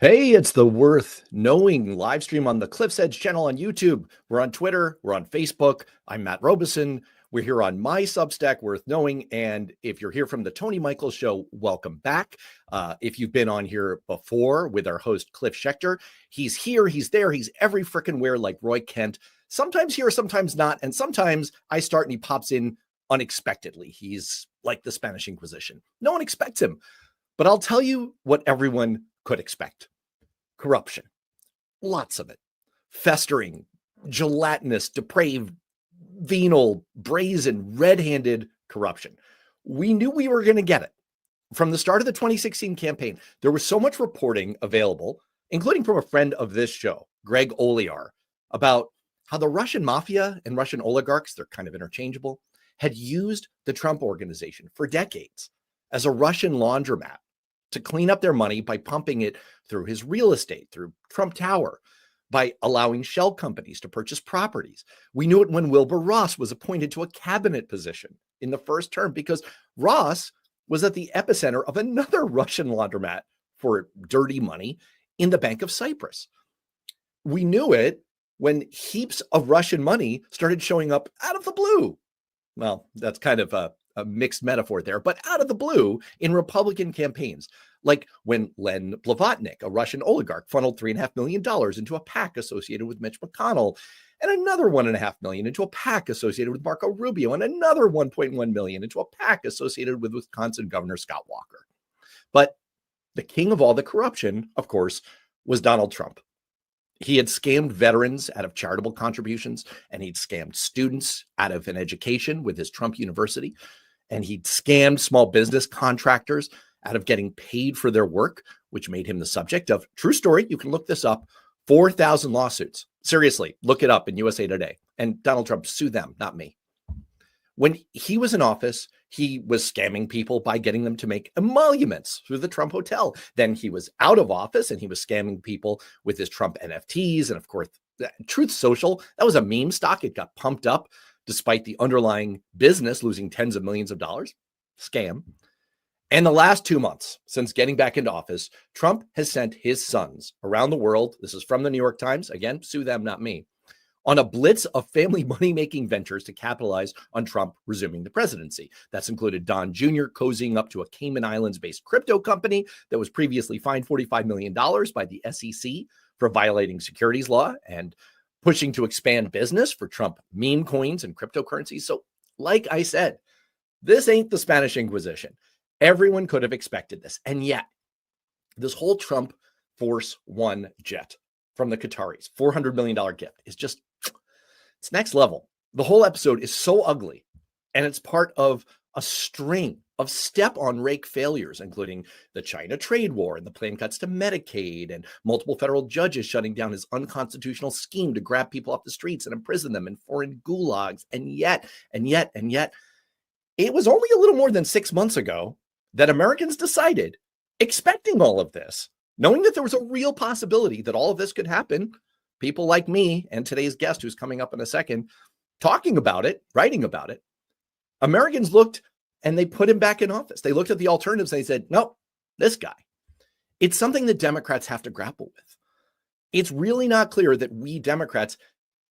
Hey, it's the Worth Knowing live stream on the Cliff's Edge channel on YouTube. We're on Twitter. We're on Facebook. I'm Matt Robison. We're here on my Substack, Worth Knowing. And if you're here from the Tony Michael Show, welcome back. If you've been on here before with our host, Cliff Schechter, he's here, he's there, he's every frickin' where like Roy Kent. Sometimes here, sometimes not. And sometimes I start and he pops in unexpectedly. He's like the Spanish Inquisition. No one expects him. But I'll tell you what everyone could expect. Corruption, lots of it, festering, gelatinous, depraved, venal, brazen, red-handed corruption. We knew we were going to get it. From the start of the 2016 campaign, there was so much reporting available, including from a friend of this show, Greg Olear, about how the Russian mafia and Russian oligarchs, they're kind of interchangeable, had used the Trump organization for decades as a Russian laundromat to clean up their money by pumping it through his real estate, through Trump Tower, by allowing shell companies to purchase properties. We knew it when Wilbur Ross was appointed to a cabinet position in the first term because Ross was at the epicenter of another Russian laundromat for dirty money in the Bank of Cyprus. We knew it when heaps of Russian money started showing up out of the blue. Well, that's kind of a mixed metaphor there, but out of the blue in Republican campaigns, like when Len Blavatnik, a Russian oligarch, funneled $3.5 million into a PAC associated with Mitch McConnell, and another $1.5 million into a PAC associated with Marco Rubio, and another $1.1 million into a PAC associated with Wisconsin Governor Scott Walker. But the king of all the corruption, of course, was Donald Trump. He had scammed veterans out of charitable contributions, and he'd scammed students out of an education with his Trump University, and he'd scammed small business contractors out of getting paid for their work, which made him the subject of, true story, you can look this up, 4,000 lawsuits. Seriously, look it up in USA Today. And Donald Trump sued them, not me. When he was in office, he was scamming people by getting them to make emoluments through the Trump Hotel. Then he was out of office and he was scamming people with his Trump NFTs. And of course, Truth Social, that was a meme stock. It got pumped up despite the underlying business losing tens of millions of dollars. Scam. And the last 2 months since getting back into office, Trump has sent his sons around the world. This is from the New York Times. Again, sue them, not me. On a blitz of family money-making ventures to capitalize on Trump resuming the presidency. That's included Don Jr. cozying up to a Cayman Islands-based crypto company that was previously fined $45 million by the SEC for violating securities law and pushing to expand business for Trump meme coins and cryptocurrencies. So, like I said, this ain't the Spanish Inquisition. Everyone could have expected this. And yet, this whole Trump Force One jet from the Qataris, $400 million gift, is just, it's next level. The whole episode is so ugly, and it's part of a string of step-on-rake failures, including the China trade war and the planned cuts to Medicaid and multiple federal judges shutting down his unconstitutional scheme to grab people off the streets and imprison them in foreign gulags. And yet, it was only a little more than 6 months ago that Americans decided, expecting all of this, knowing that there was a real possibility that all of this could happen, people like me and today's guest, who's coming up in a second, talking about it, writing about it, Americans looked and they put him back in office. They looked at the alternatives and they said, nope, this guy. It's something that Democrats have to grapple with. It's really not clear that we Democrats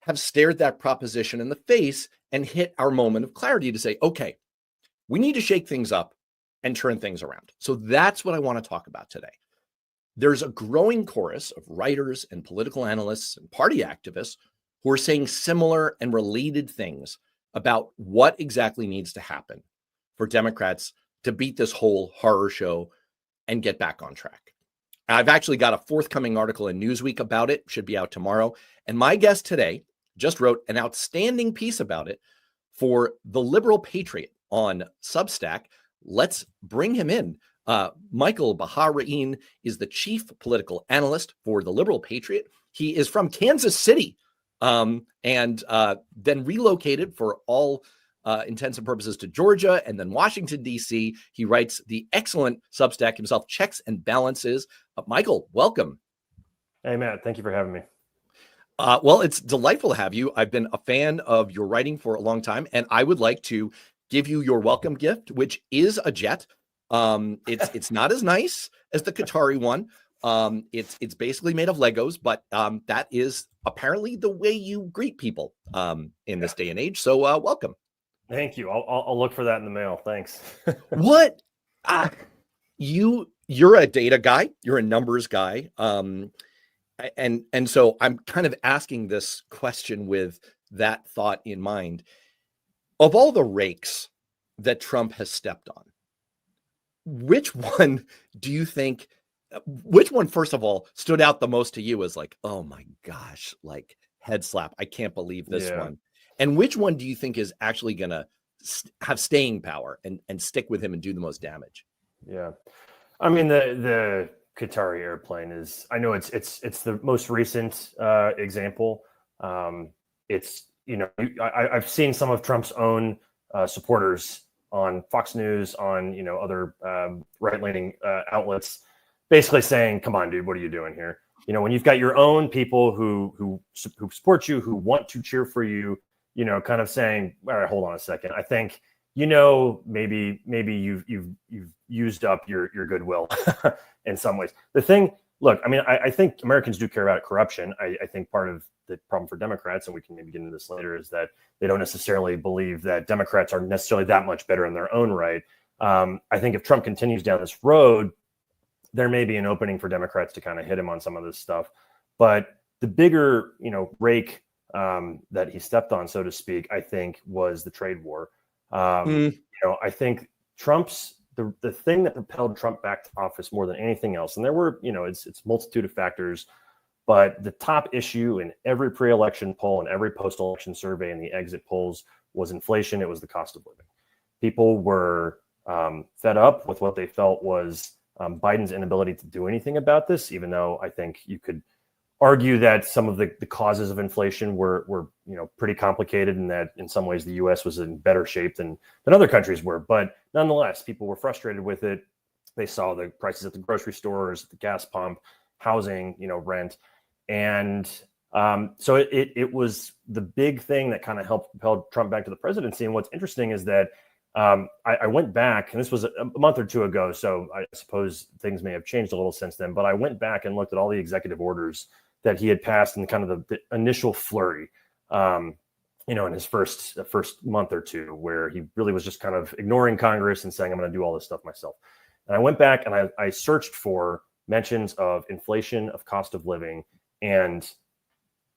have stared that proposition in the face and hit our moment of clarity to say, okay, we need to shake things up and turn things around. So that's what I want to talk about today. There's a growing chorus of writers and political analysts and party activists who are saying similar and related things about what exactly needs to happen for Democrats to beat this whole horror show and get back on track. I've actually got a forthcoming article in Newsweek about it, should be out tomorrow. And my guest today just wrote an outstanding piece about it for the Liberal Patriot on Substack. Let's bring him in. Michael Baharaeen is the chief political analyst for the Liberal Patriot. He is from Kansas City and then relocated for all intents and purposes to Georgia and then Washington, D.C. He writes the excellent Substack himself, Checks and Balances. Michael, welcome. Hey, Matt. Thank you for having me. Well, it's delightful to have you. I've been a fan of your writing for a long time, and I would like to give you your welcome gift, which is a jet. It's not as nice as the Qatari one, It's basically made of Legos, but that is apparently the way you greet people in this day and age. So welcome. Thank you. I'll look for that in the mail. Thanks. What? You're a data guy. You're a numbers guy. And so I'm kind of asking this question with that thought in mind. Of all the rakes that Trump has stepped on, which one do you think, which one, first of all, stood out the most to you as like, oh my gosh, like head slap. I can't believe this one. And which one do you think is actually going to have staying power and stick with him and do the most damage? Yeah. I mean, the Qatari airplane is, I know it's the most recent example. It's, I've seen some of Trump's own supporters on Fox News, on, other right-leaning outlets, basically saying, come on, dude, what are you doing here? When you've got your own people who support you, who want to cheer for you, kind of saying, all right, hold on a second. I think, maybe you've used up your goodwill in some ways. The thing, look, I mean, I think Americans do care about corruption. I think part of the problem for Democrats, and we can maybe get into this later, is that they don't necessarily believe that Democrats are necessarily that much better in their own right. I think if Trump continues down this road, there may be an opening for Democrats to kind of hit him on some of this stuff. But the bigger, rake that he stepped on, so to speak, I think was the trade war. I think Trump's the thing that propelled Trump back to office more than anything else, and there were, it's multitude of factors, but the top issue in every pre-election poll and every post-election survey and the exit polls was inflation. It was the cost of living. People were fed up with what they felt was Biden's inability to do anything about this, even though I think you could argue that some of the causes of inflation were pretty complicated, and that in some ways the U.S. was in better shape than other countries were. But nonetheless, people were frustrated with it. They saw the prices at the grocery stores, the gas pump, housing, rent. And so it was the big thing that kind of helped propel Trump back to the presidency. And what's interesting is that I went back, and this was a month or two ago, so I suppose things may have changed a little since then, but I went back and looked at all the executive orders that he had passed in kind of the initial flurry, in his first month or two, where he really was just kind of ignoring Congress and saying, I'm going to do all this stuff myself. And I went back and I searched for mentions of inflation, of cost of living, and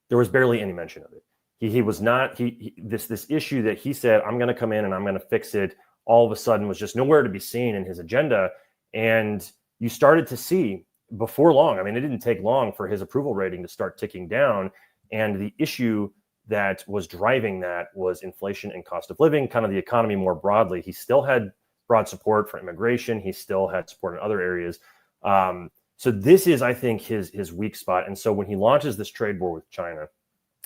there was barely any mention of it. He was not, this issue that he said, I'm going to come in and I'm going to fix it, all of a sudden was just nowhere to be seen in his agenda. And you started to see before long, I mean, it didn't take long for his approval rating to start ticking down. And the issue that was driving that was inflation and cost of living, kind of the economy more broadly. He still had broad support for immigration. He still had support in other areas. So this is, I think, his weak spot. And so when he launches this trade war with China,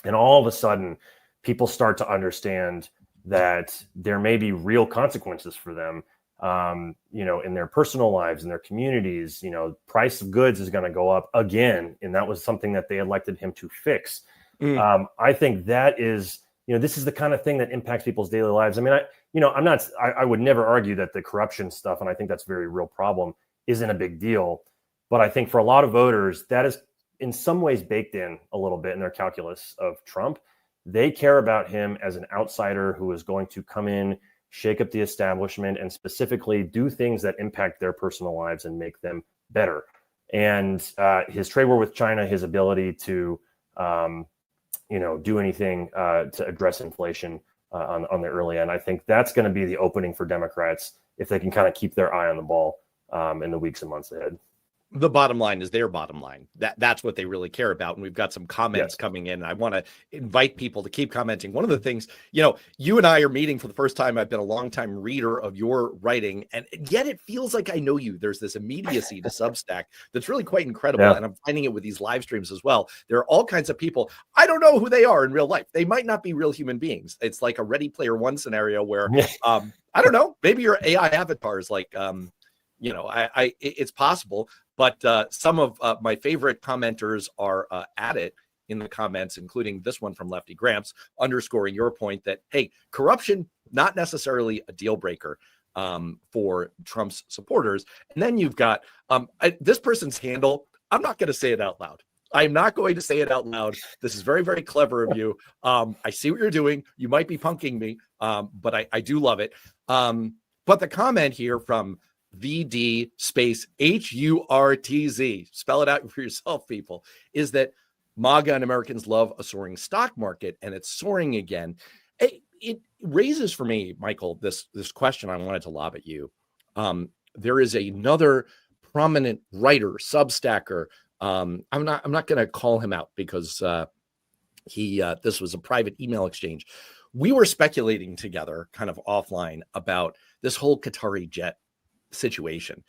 and all of a sudden people start to understand that there may be real consequences for them, in their personal lives, in their communities, price of goods is going to go up again. And that was something that they elected him to fix. I think that is, this is the kind of thing that impacts people's daily lives. I mean, I would never argue that the corruption stuff, and I think that's a very real problem, isn't a big deal. But I think for a lot of voters, that is in some ways baked in a little bit in their calculus of Trump. They care about him as an outsider who is going to come in, shake up the establishment, and specifically do things that impact their personal lives and make them better. And his trade war with China, his ability to, do anything to address inflation on the early end, I think that's going to be the opening for Democrats if they can kind of keep their eye on the ball in the weeks and months ahead. The bottom line is their bottom line. That's what they really care about. And we've got some comments coming in. I want to invite people to keep commenting. One of the things, you and I are meeting for the first time. I've been a longtime reader of your writing, and yet it feels like I know you. There's this immediacy to Substack that's really quite incredible. Yeah. And I'm finding it with these live streams as well. There are all kinds of people. I don't know who they are in real life. They might not be real human beings. It's like a Ready Player One scenario where, I don't know, maybe your AI avatars like, it's possible. But some of my favorite commenters are at it in the comments, including this one from Lefty Gramps, underscoring your point that, hey, corruption, not necessarily a deal breaker for Trump's supporters. And then you've got this person's handle. I'm not going to say it out loud. I'm not going to say it out loud. This is very, very clever of you. I see what you're doing. You might be punking me, but I do love it. But the comment here from VD space HURTZ, spell it out for yourself, people, is that MAGA and Americans love a soaring stock market, and it's soaring again. It raises for me, Michael, this question I wanted to lob at you. There is another prominent writer, Substacker. I'm not going to call him out because this was a private email exchange. We were speculating together, kind of offline, about this whole Qatari jet situation.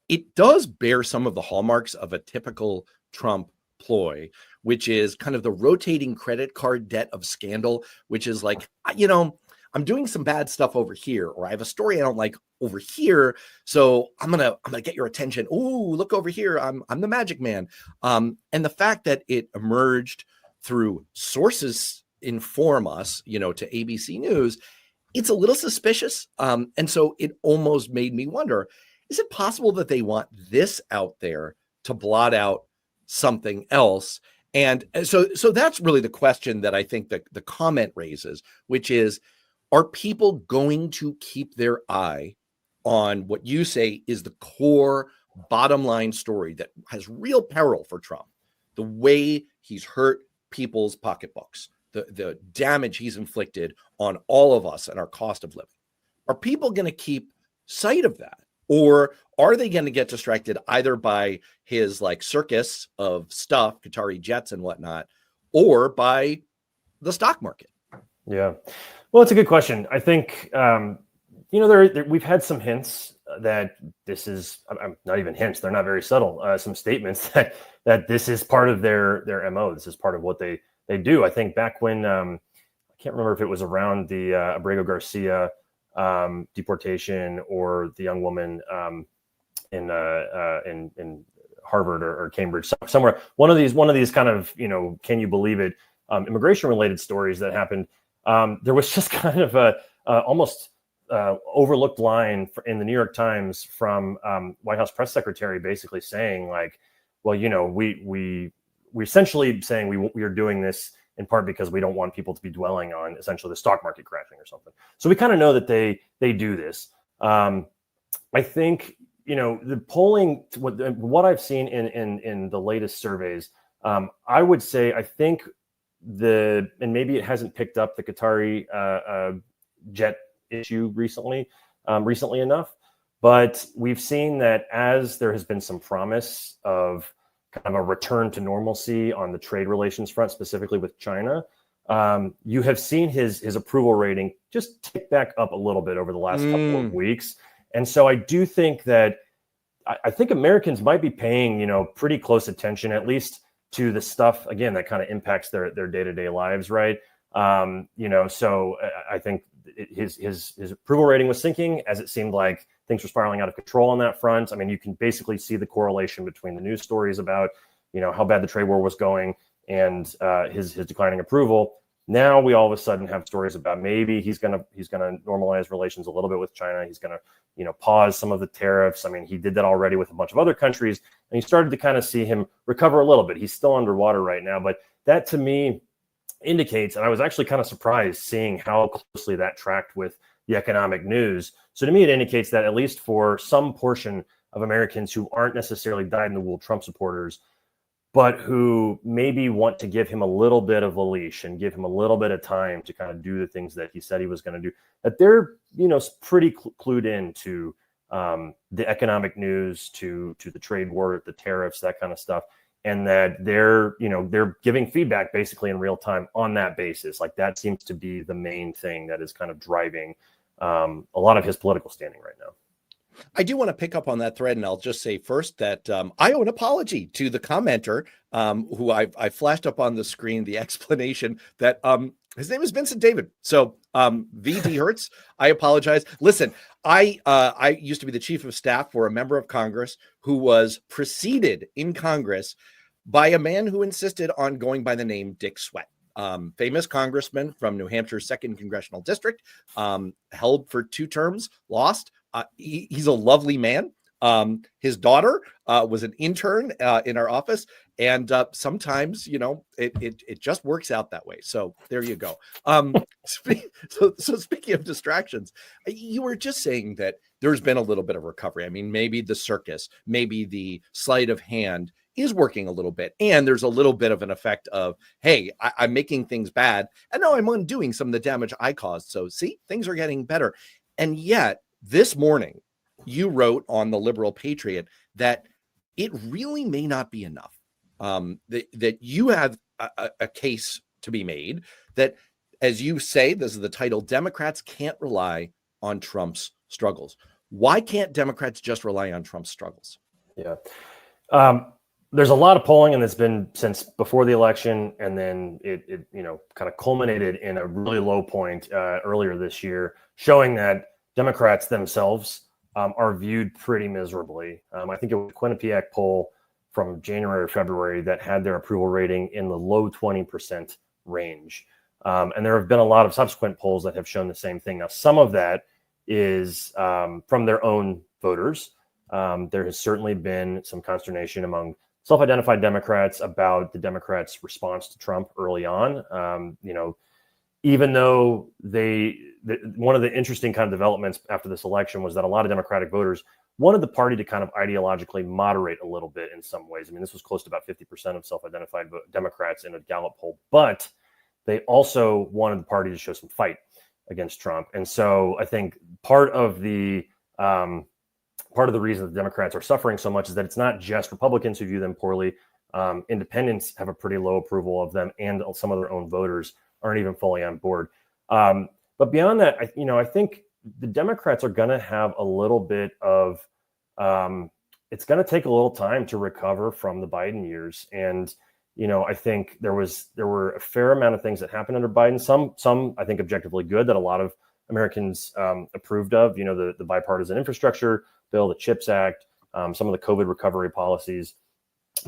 It does bear some of the hallmarks of a typical Trump ploy, which is kind of the rotating credit card debt of scandal, which is like, I'm doing some bad stuff over here, or I have a story I don't like over here, so I'm gonna get your attention. Ooh, look over here, I'm the magic man. And the fact that it emerged through sources inform us, to ABC News, it's a little suspicious. And so it almost made me wonder, is it possible that they want this out there to blot out something else? And so that's really the question that I think that the comment raises, which is, are people going to keep their eye on what you say is the core bottom line story that has real peril for Trump, the way he's hurt people's pocketbooks, the damage he's inflicted on all of us and our cost of living? Are people going to keep sight of that? Or are they going to get distracted either by his circus of stuff, Qatari jets and whatnot, or by the stock market? Yeah. Well, it's a good question. I think, we've had some hints that this is, not even hints, they're not very subtle, some statements that this is part of their MO. This is part of what they do. I think back when, I can't remember if it was around the Abrego Garcia deportation or the young woman in Harvard or Cambridge, somewhere, one of these kind of, can you believe it, immigration related stories that happened. There was just kind of a almost overlooked line in the New York Times from White House press secretary, basically saying we essentially saying we are doing this in part because we don't want people to be dwelling on essentially the stock market crashing or something. So we kind of know that they do this. I think the polling, what I've seen in the latest surveys, I would say I think and maybe it hasn't picked up the Qatari jet issue recently enough, but we've seen that as there has been some promise of kind of a return to normalcy on the trade relations front, specifically with China, you have seen his approval rating just tick back up a little bit over the last couple of weeks. And so I do think that I think Americans might be paying, pretty close attention, at least to the stuff, again, that kind of impacts their day-to-day lives, right? So I think his approval rating was sinking as it seemed like things were spiraling out of control on that front. I mean, you can basically see the correlation between the news stories about, how bad the trade war was going and his declining approval. Now we all of a sudden have stories about maybe he's gonna normalize relations a little bit with China. He's gonna, pause some of the tariffs. I mean, he did that already with a bunch of other countries, and you started to kind of see him recover a little bit. He's still underwater right now, but that to me indicates, and I was actually kind of surprised seeing how closely that tracked with the economic news. So to me, it indicates that at least for some portion of Americans who aren't necessarily dyed-in-the-wool Trump supporters, but who maybe want to give him a little bit of a leash and give him a little bit of time to kind of do the things that he said he was going to do, that they're, pretty clued in to the economic news, to the trade war, the tariffs, that kind of stuff. And that they're giving feedback basically in real time on that basis. Like that seems to be the main thing that is kind of driving a lot of his political standing right now. I do want to pick up on that thread, and I'll just say first that I owe an apology to the commenter who I flashed up on the screen, the explanation that his name is Vincent David. So VD Hertz, I apologize. Listen, I used to be the chief of staff for a member of Congress who was preceded in Congress by a man who insisted on going by the name Dick Sweat. Famous congressman from New Hampshire's 2nd Congressional District, held for 2 terms, lost. He's a lovely man. His daughter was an intern in our office, and sometimes, it just works out that way. So there you go. So speaking of distractions, you were just saying that there's been a little bit of recovery. I mean, maybe the circus, maybe the sleight of hand is working a little bit, and there's a little bit of an effect of, hey, I'm making things bad, and now I'm undoing some of the damage I caused. So see, things are getting better. And yet this morning you wrote on the Liberal Patriot that it really may not be enough, that you have a case to be made that, as you say, this is the title, Democrats can't rely on Trump's struggles. Why can't Democrats just rely on Trump's struggles? Yeah. There's a lot of polling, and it's been since before the election, and then it kind of culminated in a really low point earlier this year, showing that Democrats themselves are viewed pretty miserably. I think it was a Quinnipiac poll from January or February that had their approval rating in the low 20% range. And there have been a lot of subsequent polls that have shown the same thing. Now, some of that is from their own voters. There has certainly been some consternation among self-identified Democrats about the Democrats' response to Trump early on. Even though one of the interesting kind of developments after this election was that a lot of Democratic voters wanted the party to kind of ideologically moderate a little bit in some ways. I mean, this was close to about 50% of self-identified Democrats in a Gallup poll, but they also wanted the party to show some fight against Trump. And so I think part of the reason the Democrats are suffering so much is that it's not just Republicans who view them poorly. Independents have a pretty low approval of them, and some of their own voters aren't even fully on board. But beyond that, I think the Democrats are going to have a little bit of, it's going to take a little time to recover from the Biden years. And, I think there were a fair amount of things that happened under Biden. Some I think objectively good that a lot of Americans approved of, the bipartisan infrastructure bill, the CHIPS Act, some of the COVID recovery policies.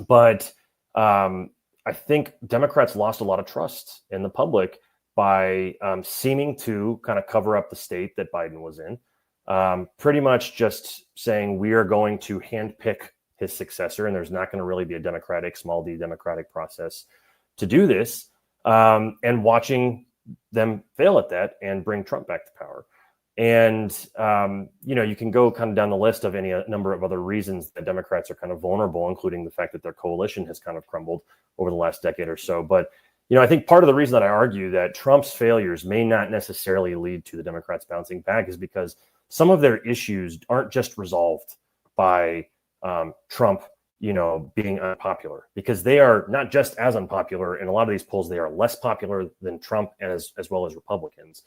But I think Democrats lost a lot of trust in the public by seeming to kind of cover up the state that Biden was in, pretty much just saying we are going to handpick his successor, and there's not going to really be a small d democratic process to do this, and watching them fail at that and bring Trump back to power. And, you can go kind of down the list of any number of other reasons that Democrats are kind of vulnerable, including the fact that their coalition has kind of crumbled over the last decade or so. But, I think part of the reason that I argue that Trump's failures may not necessarily lead to the Democrats bouncing back is because some of their issues aren't just resolved by Trump, being unpopular, because they are not just as unpopular. In a lot of these polls, they are less popular than Trump as well as Republicans.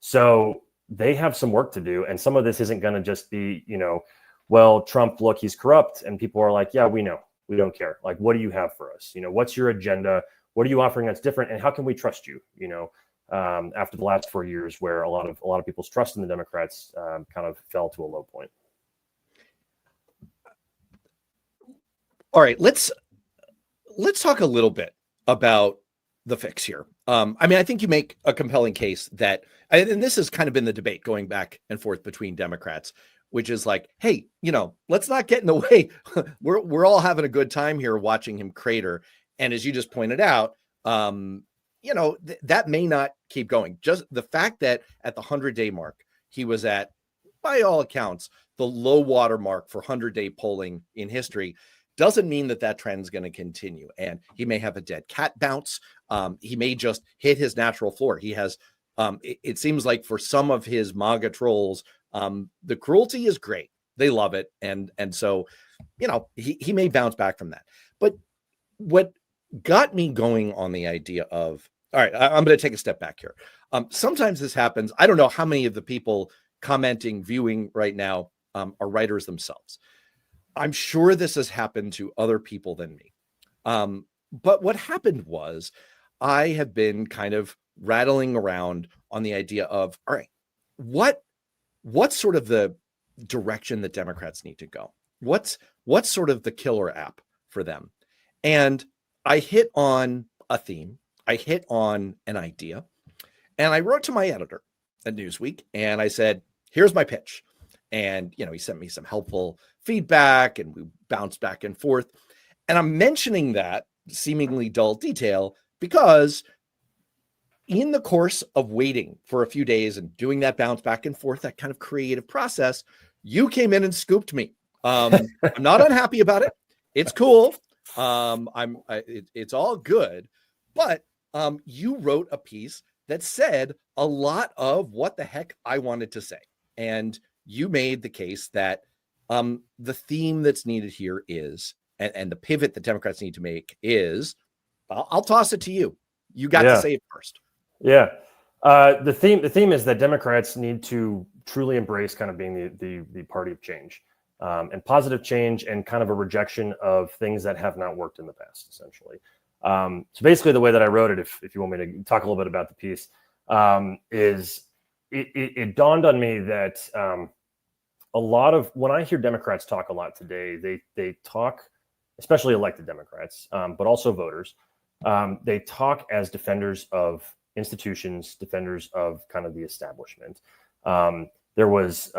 So they have some work to do. And some of this isn't going to just be, well, Trump, look, he's corrupt. And people are like, yeah, we know, we don't care. Like, what do you have for us? What's your agenda? What are you offering that's different? And how can we trust you? After the last 4 years where a lot of people's trust in the Democrats kind of fell to a low point. All right, let's talk a little bit about the fix here. I think you make a compelling case that, and this has kind of been the debate going back and forth between Democrats, which is like, hey, let's not get in the way. We're all having a good time here watching him crater. And as you just pointed out, that may not keep going. Just the fact that at the 100-day mark, he was at, by all accounts, the low water mark for 100-day polling in history doesn't mean that trend is going to continue. And he may have a dead cat bounce. He may just hit his natural floor. He has, it seems like for some of his MAGA trolls, the cruelty is great. They love it. And so, he may bounce back from that. But what got me going on the idea of, all right, I'm going to take a step back here. Sometimes this happens. I don't know how many of the people commenting, viewing right now are writers themselves. I'm sure this has happened to other people than me. But what happened was I have been kind of rattling around on the idea of, all right, what's sort of the direction that Democrats need to go? What's sort of the killer app for them? And I hit on a theme. I hit on an idea. And I wrote to my editor at Newsweek and I said, here's my pitch. And, he sent me some helpful feedback and we bounced back and forth. And I'm mentioning that seemingly dull detail because in the course of waiting for a few days and doing that bounce back and forth, that kind of creative process, you came in and scooped me. I'm not unhappy about it. It's cool. It's all good. But you wrote a piece that said a lot of what the heck I wanted to say. And you made the case that the theme that's needed here is, and the pivot that Democrats need to make is, I'll toss it to you. You got to say it first. Yeah. The theme is that Democrats need to truly embrace kind of being the party of change, and positive change, and kind of a rejection of things that have not worked in the past, essentially. So basically the way that I wrote it, if you want me to talk a little bit about the piece, is it dawned on me that a lot of, when I hear Democrats talk a lot today, they talk, especially elected Democrats, but also voters, they talk as defenders of institutions, defenders of kind of the establishment. There was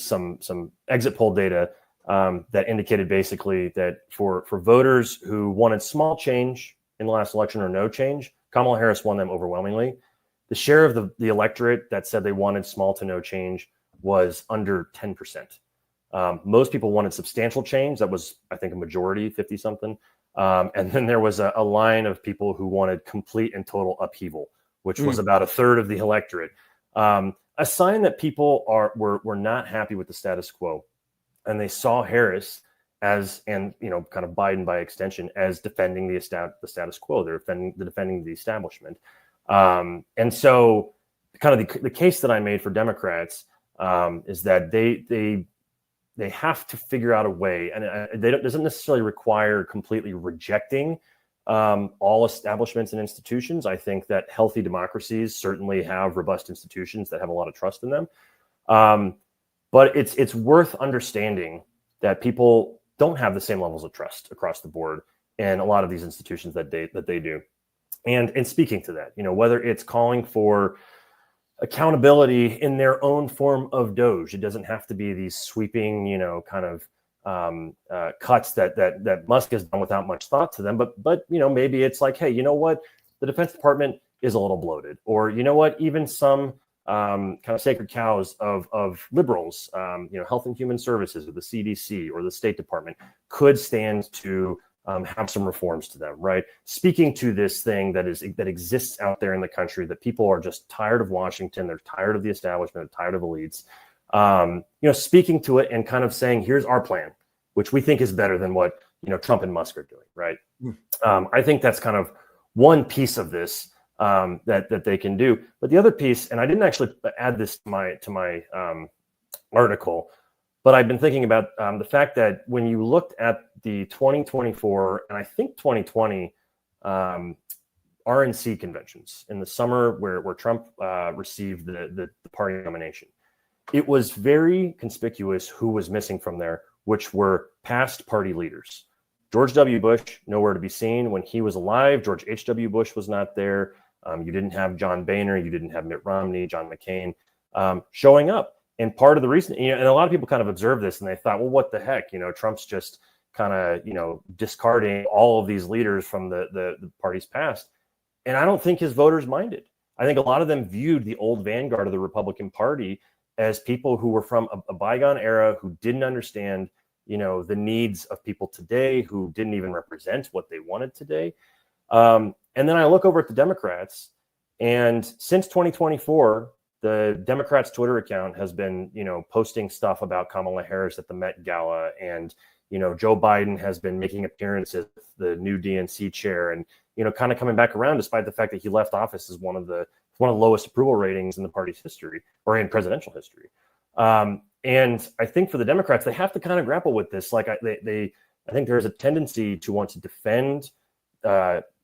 some exit poll data that indicated basically that for voters who wanted small change in the last election or no change, Kamala Harris won them overwhelmingly. The share of the electorate that said they wanted small to no change was under 10%. Most people wanted substantial change. That was, I think, a majority, 50 something. And then there was a line of people who wanted complete and total upheaval, which was about a third of the electorate. A sign that people were not happy with the status quo, and they saw Harris as, and kind of Biden by extension, as defending the status quo. They're defending the establishment. And so, kind of the case that I made for Democrats is that they have to figure out a way, and it doesn't necessarily require completely rejecting all establishments and institutions. I think that healthy democracies certainly have robust institutions that have a lot of trust in them. But it's worth understanding that people don't have the same levels of trust across the board in a lot of these institutions that they do. And speaking to that, whether it's calling for accountability in their own form of Doge, it doesn't have to be these sweeping, kind of cuts that Musk has done without much thought to them. But maybe it's like, hey, you know what? The Defense Department is a little bloated, or even some kind of sacred cows of liberals, Health and Human Services, or the CDC, or the State Department could stand to have some reforms to them, right? Speaking to this thing that exists out there in the country, that people are just tired of Washington, they're tired of the establishment, they're tired of elites. Speaking to it and kind of saying, here's our plan, which we think is better than what Trump and Musk are doing, right? I think that's kind of one piece of this that they can do. But the other piece, and I didn't actually add this to my article, but I've been thinking about the fact that when you looked at the 2024 and I think 2020 RNC conventions in the summer where Trump received the party nomination, it was very conspicuous who was missing from there, which were past party leaders. George W. Bush, nowhere to be seen when he was alive. George H.W. Bush was not there. You didn't have John Boehner. You didn't have Mitt Romney, John McCain showing up. And part of the reason, and a lot of people kind of observed this and they thought, well, what the heck? Trump's just kind of, discarding all of these leaders from the party's past. And I don't think his voters minded. I think a lot of them viewed the old vanguard of the Republican Party as people who were from a bygone era, who didn't understand, the needs of people today, who didn't even represent what they wanted today. And then I look over at the Democrats, and since 2024, the Democrats' Twitter account has been, posting stuff about Kamala Harris at the Met Gala, and Joe Biden has been making appearances with the new DNC chair, and kind of coming back around, despite the fact that he left office as one of the lowest approval ratings in the party's history, or in presidential history. And I think for the Democrats, they have to kind of grapple with this. Like I think there's a tendency to want to defend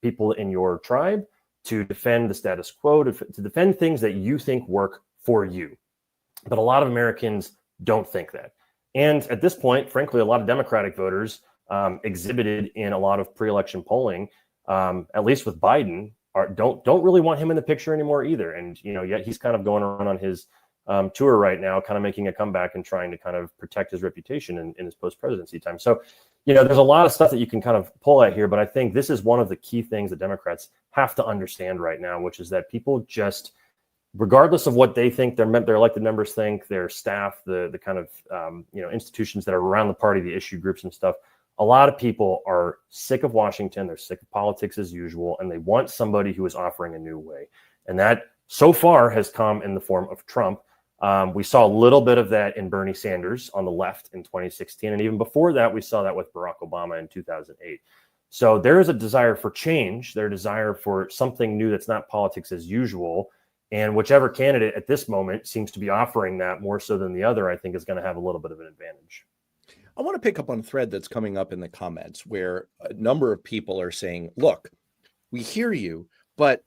people in your tribe, to defend the status quo, to defend things that you think work for you. But a lot of Americans don't think that. And at this point, frankly, a lot of Democratic voters exhibited in a lot of pre-election polling, at least with Biden, don't really want him in the picture anymore either. And yet he's kind of going around on his tour right now, kind of making a comeback and trying to kind of protect his reputation in his post-presidency time. So, there's a lot of stuff that you can kind of pull at here, but I think this is one of the key things that Democrats have to understand right now, which is that people just, regardless of what they think their elected members think, their staff, the kind of institutions that are around the party, the issue groups and stuff, a lot of people are sick of Washington. They're sick of politics as usual, and they want somebody who is offering a new way. And that so far has come in the form of Trump. We saw a little bit of that in Bernie Sanders on the left in 2016. And even before that, we saw that with Barack Obama in 2008. So there is a desire for change, their desire for something new that's not politics as usual. And whichever candidate at this moment seems to be offering that more so than the other, I think is going to have a little bit of an advantage. I want to pick up on a thread that's coming up in the comments where a number of people are saying, look, we hear you, but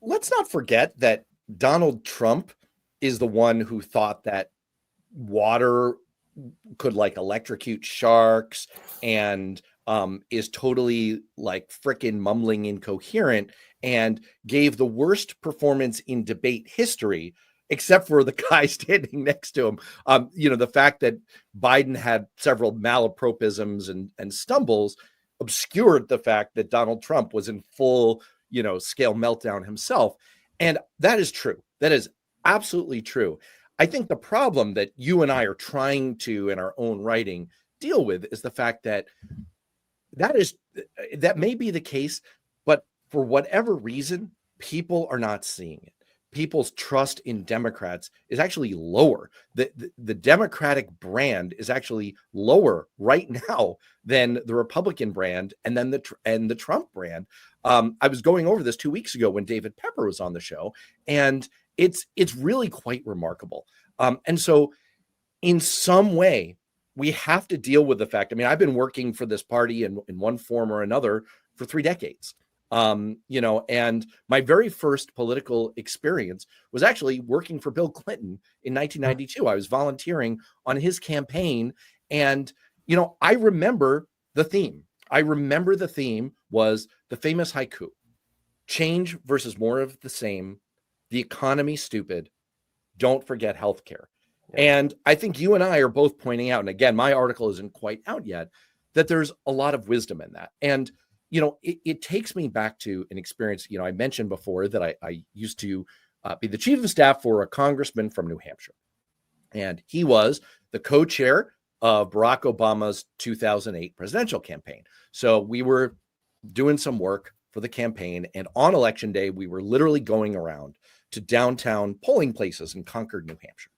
let's not forget that Donald Trump is the one who thought that water could electrocute sharks and is totally frickin' mumbling incoherent and gave the worst performance in debate history, except for the guy standing next to him. The fact that Biden had several malapropisms and stumbles obscured the fact that Donald Trump was in full, scale meltdown himself. And that is true. That is absolutely true. I think the problem that you and I are trying to, in our own writing, deal with is the fact that that may be the case, but for whatever reason, people are not seeing it. People's trust in Democrats is actually lower. The Democratic brand is actually lower right now than the Republican brand and then the Trump brand. I was going over this 2 weeks ago when David Pepper was on the show, and it's really quite remarkable. And so in some way, we have to deal with the fact, I've been working for this party in one form or another for 3 decades. And my very first political experience was actually working for Bill Clinton in 1992. I was volunteering on his campaign. And, I remember the theme. The theme was the famous haiku: change versus more of the same, the economy stupid, don't forget healthcare. And I think you and I are both pointing out, and again, my article isn't quite out yet, that there's a lot of wisdom in that. And it takes me back to an experience. I mentioned before that I used to be the chief of staff for a congressman from New Hampshire. And he was the co-chair of Barack Obama's 2008 presidential campaign. So we were doing some work for the campaign. And on election day, we were literally going around to downtown polling places in Concord, New Hampshire.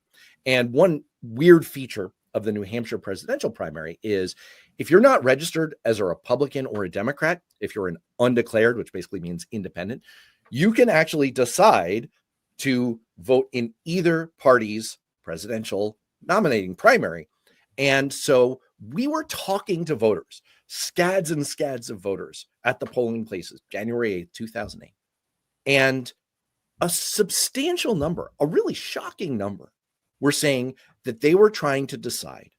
And one weird feature of the New Hampshire presidential primary is if you're not registered as a Republican or a Democrat, if you're an undeclared, which basically means independent, you can actually decide to vote in either party's presidential nominating primary. And so we were talking to voters, scads and scads of voters at the polling places, January 8th, 2008. And a substantial number, a really shocking number, were saying that they were trying to decide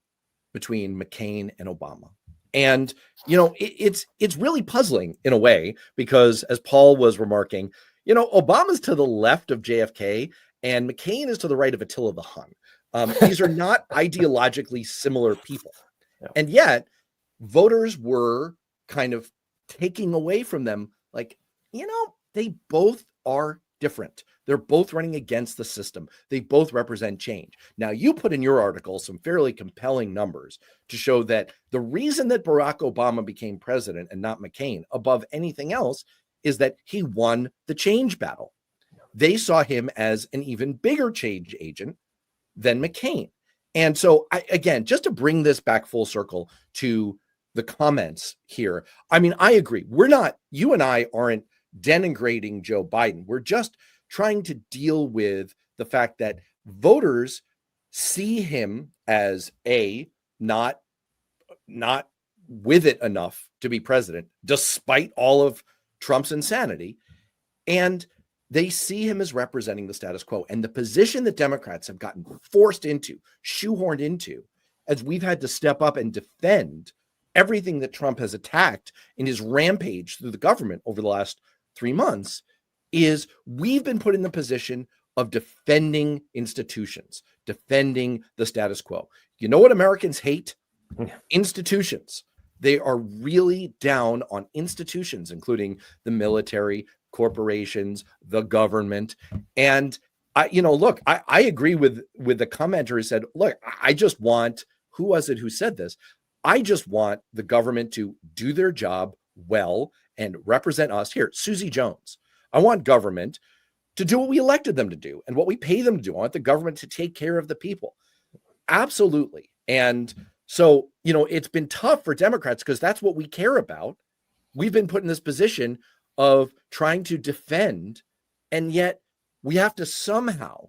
between McCain and Obama. And, it's really puzzling in a way, because as Paul was remarking, Obama's to the left of JFK and McCain is to the right of Attila the Hun. These are not ideologically similar people. Yeah. And yet voters were kind of taking away from them, they both are different. They're both running against the system. They both represent change. Now, you put in your article some fairly compelling numbers to show that the reason that Barack Obama became president and not McCain above anything else is that he won the change battle. They saw him as an even bigger change agent than McCain. And so, again, just to bring this back full circle to the comments here, I agree. You and I aren't denigrating Joe Biden. We're just trying to deal with the fact that voters see him as not with it enough to be president, despite all of Trump's insanity. And they see him as representing the status quo. And the position that Democrats have gotten forced into, shoehorned into, as we've had to step up and defend everything that Trump has attacked in his rampage through the government over the last 3 months, is we've been put in the position of defending institutions, defending the status quo. You know what Americans hate? Institutions. They are really down on institutions, including the military, corporations, the government. And I agree with the commenter who said, look, I just want, who was it who said this? I just want the government to do their job well and represent us. Here, Susie Jones. I want government to do what we elected them to do and what we pay them to do. I want the government to take care of the people. Absolutely. And so, it's been tough for Democrats because that's what we care about. We've been put in this position of trying to defend, and yet we have to somehow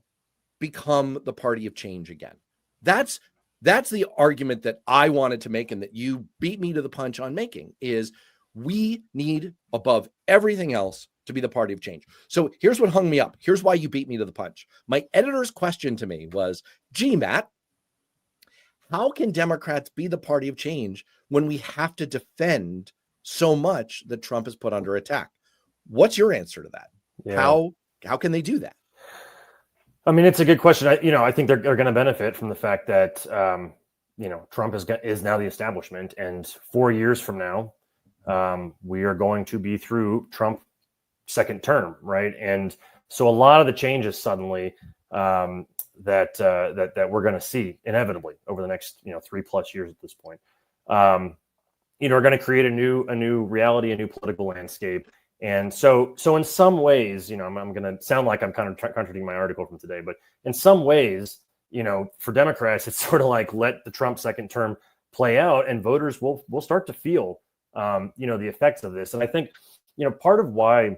become the party of change again. That's the argument that I wanted to make and that you beat me to the punch on making, is we need, above everything else, to be the party of change. So here's what hung me up. Here's why you beat me to the punch. My editor's question to me was, gee, Matt, how can Democrats be the party of change when we have to defend so much that Trump has put under attack? What's your answer to that? Yeah. How can they do that? I mean, it's a good question. I think they're going to benefit from the fact that, Trump is now the establishment, and 4 years from now, we are going to be through Trump second term, right? And so a lot of the changes suddenly that we're going to see inevitably over the next 3+ years at this point, are going to create a new reality, a new political landscape. And so in some ways, I'm going to sound like I'm kind of contradicting my article from today, but in some ways, for Democrats, it's sort of like let the Trump second term play out, and voters will start to feel the effects of this. And I think part of why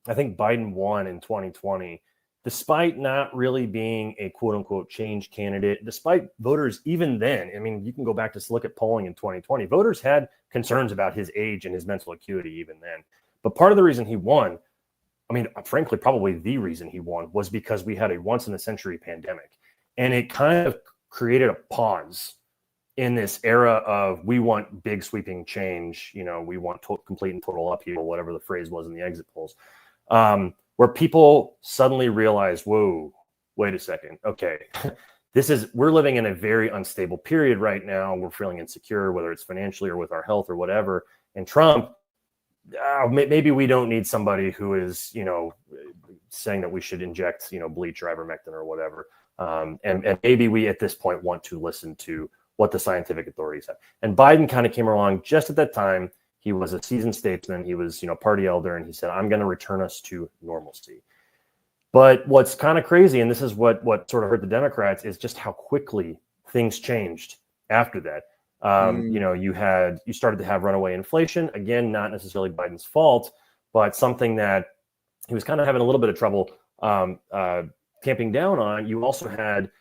I think Biden won in 2020, despite not really being a quote unquote change candidate, despite voters even then, I mean, you can go back to look at polling in 2020, voters had concerns about his age and his mental acuity even then. But part of the reason he won, I mean, frankly, probably the reason he won, was because we had a once in a century pandemic. And it kind of created a pause in this era of, we want big sweeping change, we want complete and total upheaval, whatever the phrase was in the exit polls. Where people suddenly realize, whoa, wait a second. Okay, we're living in a very unstable period right now. We're feeling insecure, whether it's financially or with our health or whatever. And Trump, maybe we don't need somebody who is, saying that we should inject, bleach or ivermectin or whatever. And maybe we at this point want to listen to what the scientific authorities have. And Biden kind of came along just at that time. He was a seasoned statesman. He was, party elder, and he said, I'm going to return us to normalcy. But what's kind of crazy, and this is what sort of hurt the Democrats, is just how quickly things changed after that. You started to have runaway inflation. Again, not necessarily Biden's fault, but something that he was kind of having a little bit of trouble tamping down on. You also had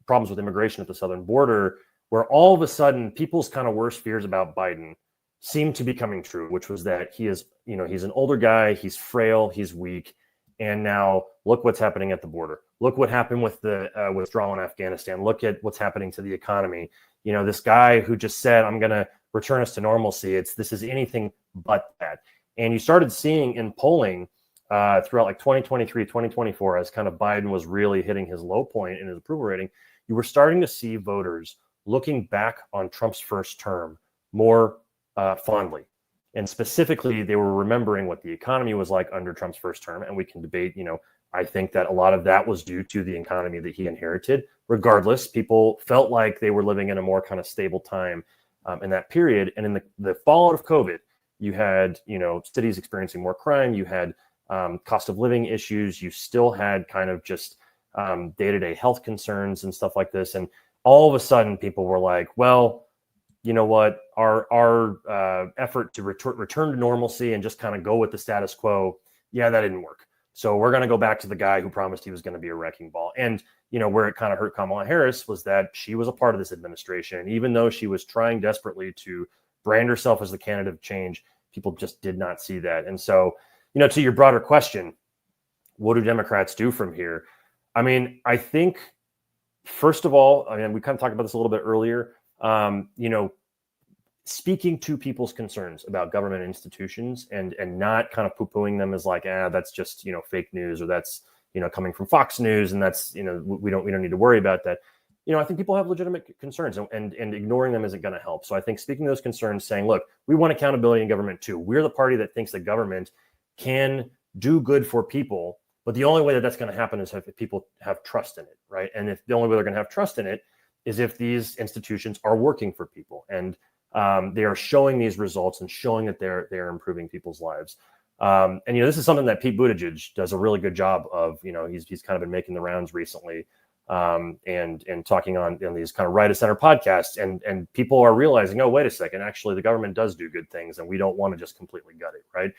problems with immigration at the southern border, where all of a sudden people's kind of worst fears about Biden seemed to be coming true, which was that he is, he's an older guy, he's frail, he's weak. And now look what's happening at the border. Look what happened with the withdrawal in Afghanistan. Look at what's happening to the economy. This guy who just said, I'm going to return us to normalcy. This is anything but that. And you started seeing in polling throughout like 2023, 2024, as kind of Biden was really hitting his low point in his approval rating, you were starting to see voters looking back on Trump's first term more fondly. And specifically, they were remembering what the economy was like under Trump's first term. And we can debate, I think that a lot of that was due to the economy that he inherited. Regardless, people felt like they were living in a more kind of stable time in that period. And in the fallout of COVID, you had, cities experiencing more crime. You had cost of living issues. You still had kind of just day-to-day health concerns and stuff like this. And all of a sudden, people were like, well, you know what, our effort to return to normalcy and just kind of go with the status quo, that didn't work. So we're going to go back to the guy who promised he was going to be a wrecking ball. And, where it kind of hurt Kamala Harris was that she was a part of this administration. And even though she was trying desperately to brand herself as the candidate of change, people just did not see that. And so, to your broader question, what do Democrats do from here? I mean, I think, first of all, we kind of talked about this a little bit earlier, speaking to people's concerns about government institutions and not kind of poo-pooing them as like, that's just, fake news, or that's, coming from Fox News, and that's, we don't need to worry about that. I think people have legitimate concerns, and ignoring them isn't going to help. So I think speaking those concerns, saying, look, we want accountability in government too. We're the party that thinks that government can do good for people, but the only way that that's going to happen is if people have trust in it, right? And if the only way they're going to have trust in it is if these institutions are working for people, and they are showing these results and showing that they're improving people's lives. And this is something that Pete Buttigieg does a really good job of. He's kind of been making the rounds recently, and talking on these kind of right of center podcasts, and people are realizing, oh, wait a second, actually the government does do good things, and we don't want to just completely gut it, right?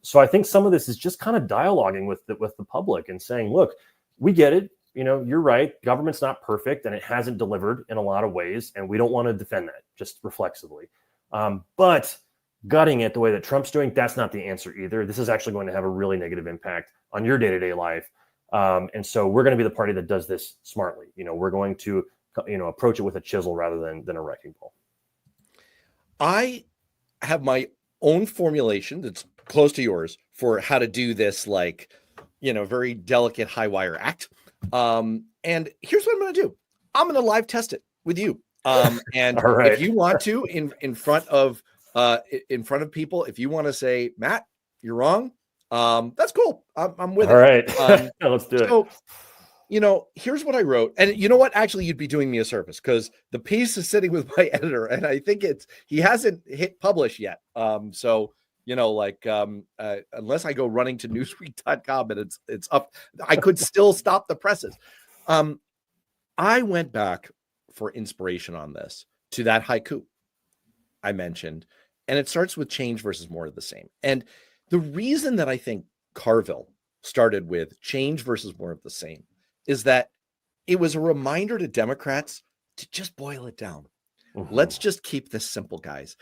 So I think some of this is just kind of dialoguing with the public and saying, look, we get it. You're right. Government's not perfect, and it hasn't delivered in a lot of ways, and we don't want to defend that just reflexively. But gutting it the way that Trump's doing, that's not the answer either. This is actually going to have a really negative impact on your day-to-day life. And so we're going to be the party that does this smartly. We're going to, approach it with a chisel rather than a wrecking ball. I have my own formulation that's close to yours for how to do this, very delicate high wire act. And here's what I'm going to do. I'm going to live test it with you. And right. If you want to, in front of people, if you want to say, Matt, you're wrong, that's cool. I'm with it. All right. Let's do it. So, here's what I wrote. And you know what? Actually, you'd be doing me a service, because the piece is sitting with my editor, and I think he hasn't hit publish yet. So, unless I go running to newsweek.com and it's up, I could still stop the presses. I went back for inspiration on this to that haiku I mentioned, and it starts with change versus more of the same. And the reason that I think Carville started with change versus more of the same is that it was a reminder to Democrats to just boil it down. Mm-hmm. Let's just keep this simple, guys.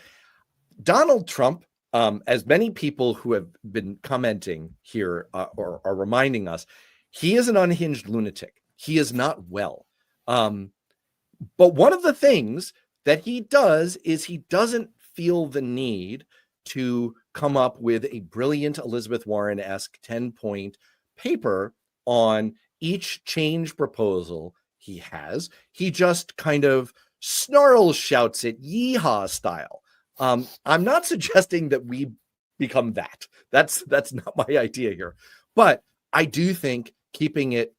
Donald Trump, as many people who have been commenting here or are reminding us, he is an unhinged lunatic. He is not well. But one of the things that he does is he doesn't feel the need to come up with a brilliant Elizabeth Warren-esque 10-point paper on each change proposal he has. He just kind of snarls, shouts it, yeehaw style. I'm not suggesting that we become that. That's not my idea here. But I do think keeping it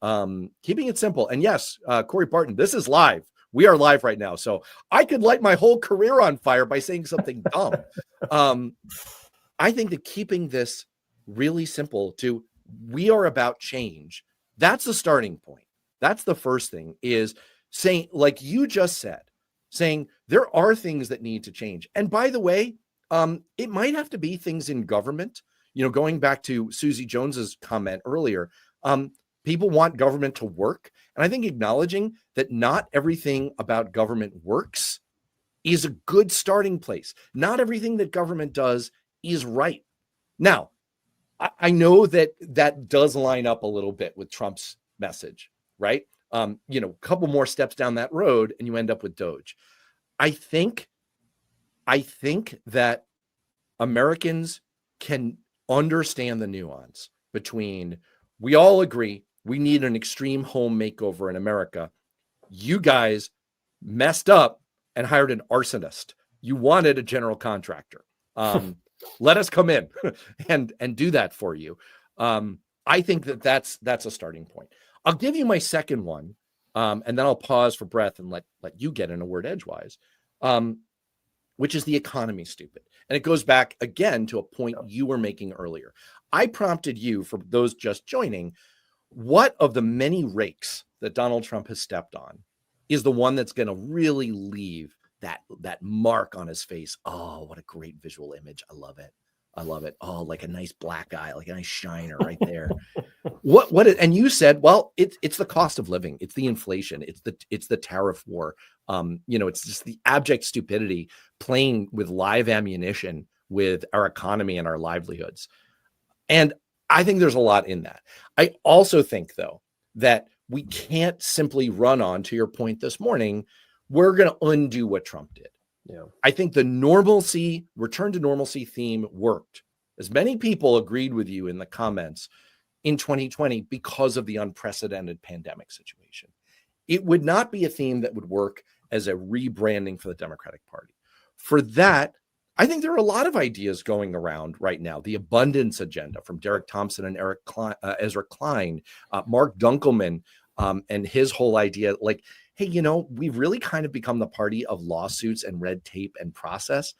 simple. And yes, Corey Barton, this is live. We are live right now. So I could light my whole career on fire by saying something dumb. I think that keeping this really simple to we are about change, that's the starting point. That's the first thing, is saying, like you just said, saying there are things that need to change. And by the way, it might have to be things in government. Going back to Susie Jones's comment earlier, people want government to work. And I think acknowledging that not everything about government works is a good starting place. Not everything that government does is right. Now, I know that does line up a little bit with Trump's message, right? A couple more steps down that road and you end up with Doge. I think that Americans can understand the nuance between, we all agree we need an extreme home makeover in America. You guys messed up and hired an arsonist. You wanted a general contractor. Let us come in and do that for you. I think that's a starting point. I'll give you my second one, and then I'll pause for breath and let you get in a word edgewise, which is the economy stupid. And it goes back again to a point you were making earlier. I prompted you, for those just joining, what of the many rakes that Donald Trump has stepped on is the one that's going to really leave that mark on his face? Oh, what a great visual image. I love it. Oh, like a nice black eye, like a nice shiner right there. And you said, well, it's the cost of living. It's the inflation. It's the tariff war. It's just the abject stupidity playing with live ammunition with our economy and our livelihoods. And I think there's a lot in that. I also think, though, that we can't simply run on, to your point this morning, we're going to undo what Trump did. Yeah. I think the return to normalcy theme worked. As many people agreed with you in the comments, in 2020 because of the unprecedented pandemic situation. It would not be a theme that would work as a rebranding for the Democratic Party. For that, I think there are a lot of ideas going around right now. The abundance agenda from Derek Thompson and Ezra Klein, Mark Dunkelman, and his whole idea, like, hey, we've really kind of become the party of lawsuits and red tape and process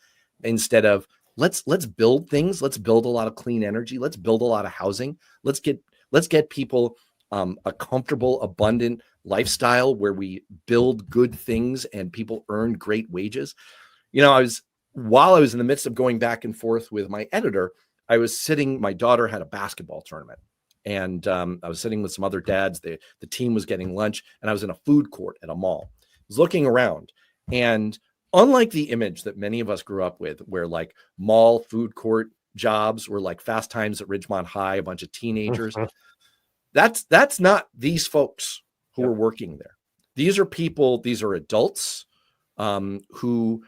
instead of let's build things. Let's build a lot of clean energy. Let's build a lot of housing. Let's get people a comfortable, abundant lifestyle where we build good things and people earn great wages. While I was in the midst of going back and forth with my editor, my daughter had a basketball tournament, and I was sitting with some other dads. The team was getting lunch, and I was in a food court at a mall. I was looking around, and unlike the image that many of us grew up with, where like mall food court jobs were like Fast Times at Ridgemont High, a bunch of teenagers, that's not these folks who are working there. These are people, these are adults who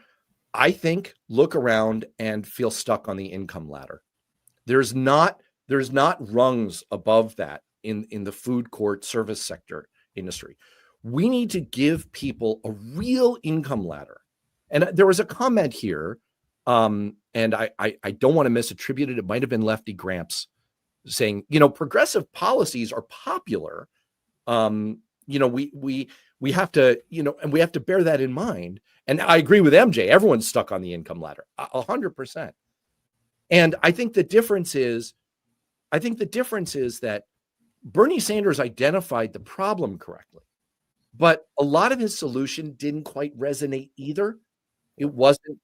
I think look around and feel stuck on the income ladder. There's not rungs above that in the food court service sector industry. We need to give people a real income ladder. And there was a comment here, and I don't want to misattribute it. It might have been Lefty Gramps saying, progressive policies are popular. We have to, and we have to bear that in mind. And I agree with MJ. Everyone's stuck on the income ladder, 100%. And I think the difference is that Bernie Sanders identified the problem correctly, but a lot of his solution didn't quite resonate either. It wasn't,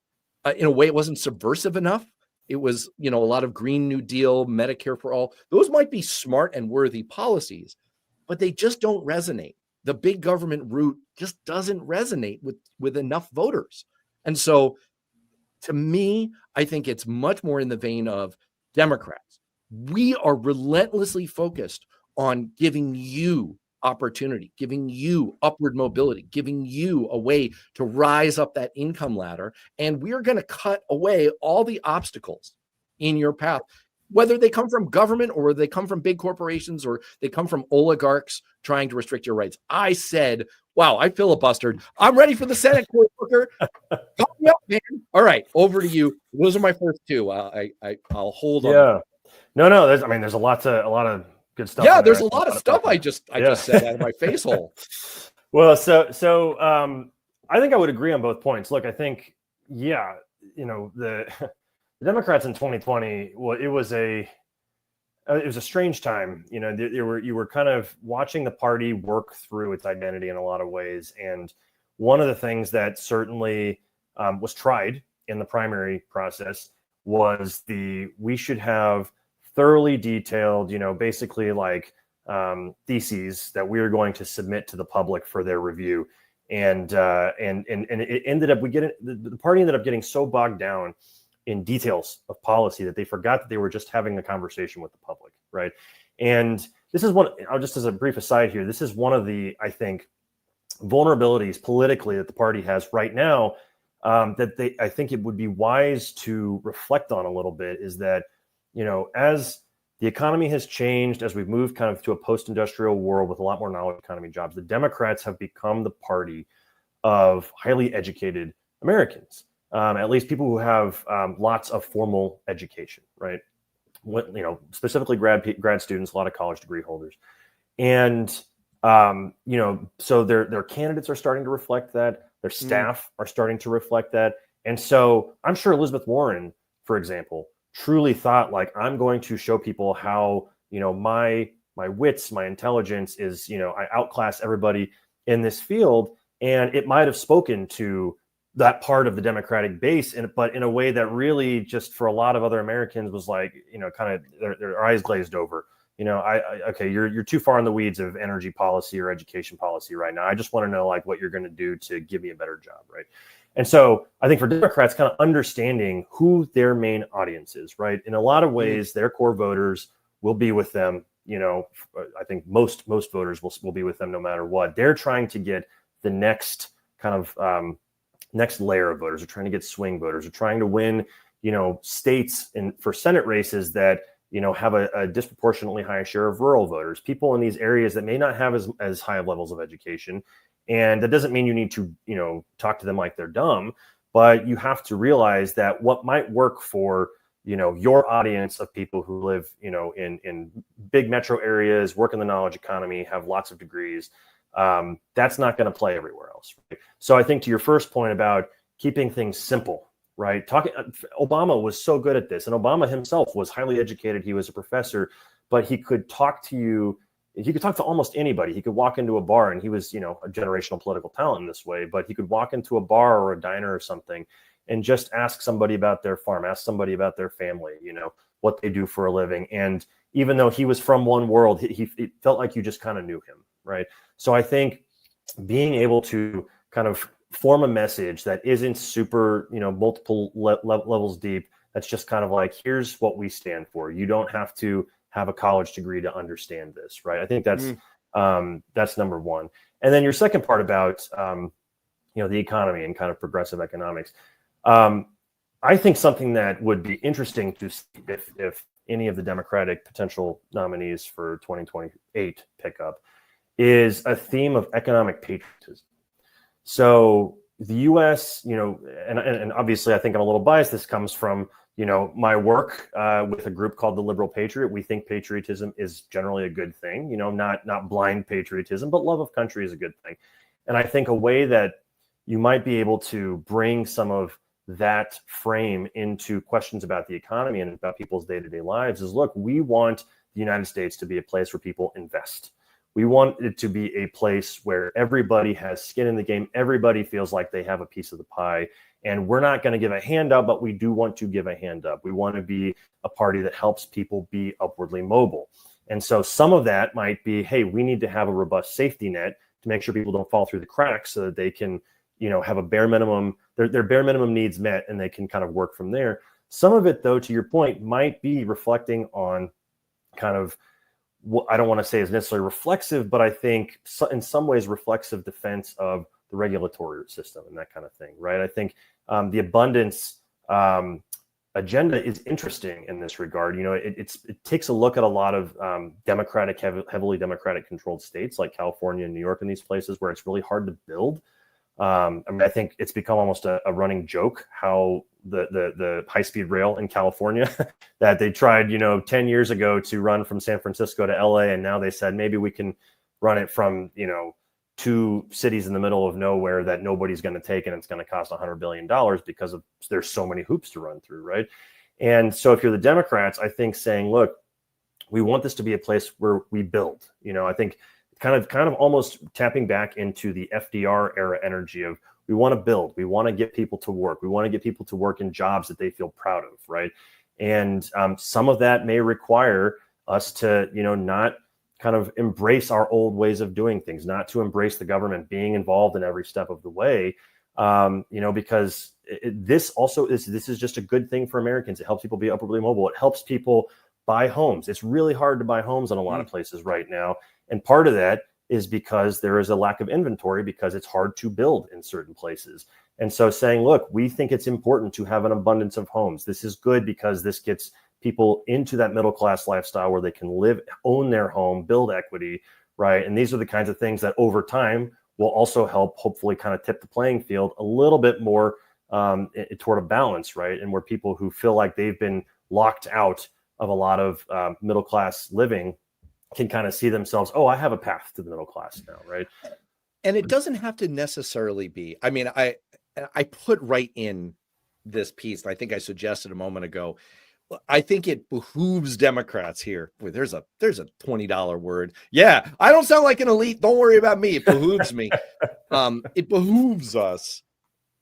in a way, it wasn't subversive enough. It was, a lot of Green New Deal, Medicare for all. Those might be smart and worthy policies, but they just don't resonate. The big government route just doesn't resonate with enough voters. And so to me, I think it's much more in the vein of Democrats. We are relentlessly focused on giving you opportunity, giving you upward mobility, giving you a way to rise up that income ladder. And we're going to cut away all the obstacles in your path, whether they come from government or they come from big corporations or they come from oligarchs trying to restrict your rights. I said, wow, I filibustered. I'm ready for the Senate court, Booker. Call me up, man. All right, over to you. Those are my first two. I'll hold on. Yeah. No. There's a lot of good stuff. Yeah, there's a lot of stuff I just said out of my face hole. Well, so I think I would agree on both points. Look, I think, the Democrats in 2020, well, it was a strange time. You were kind of watching the party work through its identity in a lot of ways. And one of the things that certainly was tried in the primary process was we should have thoroughly detailed, basically like theses that we are going to submit to the public for their review. And it ended up, the party ended up getting so bogged down in details of policy that they forgot that they were just having a conversation with the public, right? And this is just as a brief aside here, this is one of the, I think, vulnerabilities politically that the party has right now, that I think it would be wise to reflect on a little bit, is that, as the economy has changed, as we've moved kind of to a post-industrial world with a lot more knowledge economy jobs, the Democrats have become the party of highly educated Americans. At least people who have lots of formal education, right? Specifically grad students, a lot of college degree holders. And, so their candidates are starting to reflect that. Their staff are starting to reflect that. And so I'm sure Elizabeth Warren, for example, truly thought, like, I'm going to show people how, my wits, my intelligence is, I outclass everybody in this field. And it might have spoken to that part of the Democratic base, but in a way that really just for a lot of other Americans was like, kind of their eyes glazed over. Okay, you're too far in the weeds of energy policy or education policy right now. I just want to know like what you're going to do to give me a better job, right? And so I think for Democrats, kind of understanding who their main audience is, right? In a lot of ways, their core voters will be with them. I think most voters will be with them no matter what. They're trying to get the next kind of next layer of voters. Are trying to get swing voters. Are trying to win, states for Senate races that have a disproportionately high share of rural voters, people in these areas that may not have as high of levels of education. And that doesn't mean you need to, talk to them like they're dumb, but you have to realize that what might work for, your audience of people who live, in big metro areas, work in the knowledge economy, have lots of degrees, that's not going to play everywhere else. Right? So I think to your first point about keeping things simple, right? Obama was so good at this, and Obama himself was highly educated. He was a professor, but he could talk to you. He could talk to almost anybody. He could walk into a bar, and he was, a generational political talent in this way, but he could walk into a bar or a diner or something and just ask somebody about their farm, ask somebody about their family, what they do for a living. And even though he was from one world, it felt like you just kind of knew him, right? So I think being able to kind of form a message that isn't super, multiple levels deep, that's just kind of like, here's what we stand for. You don't have to have a college degree to understand this, right? I think that's number one. And then your second part about, the economy and kind of progressive economics. I think something that would be interesting to see if any of the Democratic potential nominees for 2028 pick up is a theme of economic patriotism. So the U.S., and obviously I think I'm a little biased. This comes from, my work with a group called the Liberal Patriot. We think patriotism is generally a good thing, not blind patriotism, but love of country is a good thing. And I think a way that you might be able to bring some of that frame into questions about the economy and about people's day-to-day lives is, look, we want the United States to be a place where people invest. We want it to be a place where everybody has skin in the game. Everybody feels like they have a piece of the pie. And we're not going to give a hand up, but we do want to give a hand up. We want to be a party that helps people be upwardly mobile. And so some of that might be, hey, we need to have a robust safety net to make sure people don't fall through the cracks so that they can, have a bare minimum, their bare minimum needs met, and they can kind of work from there. Some of it, though, to your point, might be reflecting on kind of what I don't want to say is necessarily reflexive, but I think in some ways reflexive defense of the regulatory system and that kind of thing, right? I think the abundance agenda is interesting in this regard. It takes a look at a lot of heavily Democratic controlled states like California and New York and these places where it's really hard to build. I think it's become almost a running joke how the high-speed rail in California that they tried, 10 years ago to run from San Francisco to LA. And now they said, maybe we can run it from, two cities in the middle of nowhere that nobody's going to take. And it's going to cost $100 billion because there's so many hoops to run through. Right. And so if you're the Democrats, I think saying, look, we want this to be a place where we build, I think kind of almost tapping back into the FDR era energy of we want to build, we want to get people to work, we want to get people to work in jobs that they feel proud of, right? And some of that may require us to, not kind of embrace our old ways of doing things, not to embrace the government being involved in every step of the way, because this is just a good thing for Americans. It helps people be upwardly mobile. It helps people buy homes. It's really hard to buy homes in a lot of places right now. And part of that is because there is a lack of inventory because it's hard to build in certain places. And so saying, look, we think it's important to have an abundance of homes. This is good because this gets people into that middle class lifestyle where they can live, own their home, build equity, right? And these are the kinds of things that over time will also help hopefully kind of tip the playing field a little bit more toward a balance, right? And where people who feel like they've been locked out of a lot of middle class living can kind of see themselves, oh, I have a path to the middle class now, right? And it doesn't have to necessarily be. I mean, I put right in this piece, and I think I suggested a moment ago, I think it behooves Democrats here. Boy, there's a $20 word. Yeah, I don't sound like an elite. Don't worry about me. It behooves me. It behooves us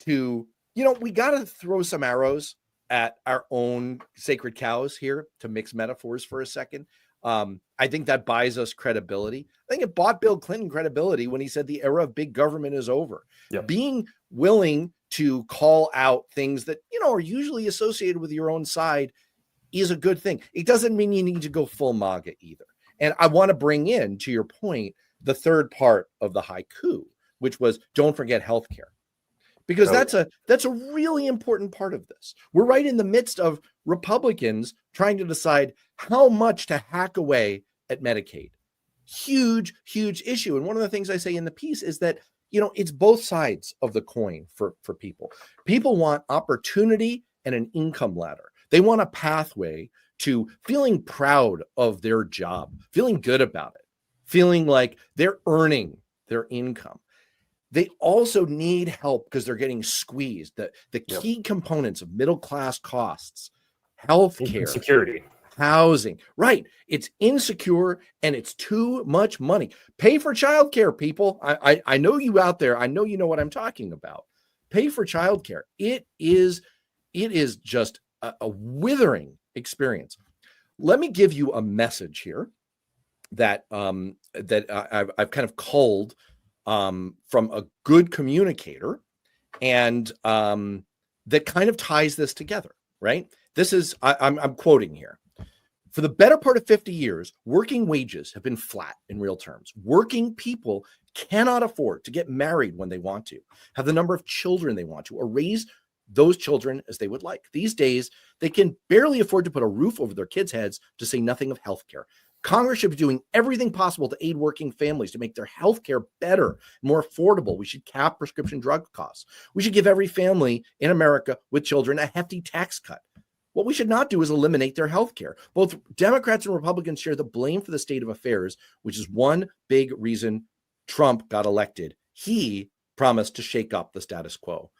to, we got to throw some arrows at our own sacred cows here, to mix metaphors for a second. I think that buys us credibility. I think it bought Bill Clinton credibility when he said the era of big government is over. Yep. Being willing to call out things that, are usually associated with your own side is a good thing. It doesn't mean you need to go full MAGA either. And I want to bring in, to your point, the third part of the haiku, which was don't forget healthcare. because that's a really important part of this. We're right in the midst of Republicans trying to decide how much to hack away at Medicaid. Huge, huge issue. And one of the things I say in the piece is that, it's both sides of the coin for people. People want opportunity and an income ladder. They want a pathway to feeling proud of their job, feeling good about it, feeling like they're earning their income. They also need help because they're getting squeezed. The key components of middle-class costs, healthcare, security, housing, right? It's insecure and it's too much money. Pay for childcare, people. I know you out there. I know you know what I'm talking about. Pay for childcare. It is just a withering experience. Let me give you a message here that I've kind of culled from a good communicator, and that kind of ties this together, right? This is, I'm quoting here. For the better part of 50 years, working wages have been flat in real terms. Working people cannot afford to get married when they want to, have the number of children they want to, or raise those children as they would like. These days, they can barely afford to put a roof over their kids' heads, to say nothing of healthcare. Congress should be doing everything possible to aid working families to make their healthcare better, more affordable. We should cap prescription drug costs. We should give every family in America with children a hefty tax cut. What we should not do is eliminate their healthcare. Both Democrats and Republicans share the blame for the state of affairs, which is one big reason Trump got elected. He promised to shake up the status quo.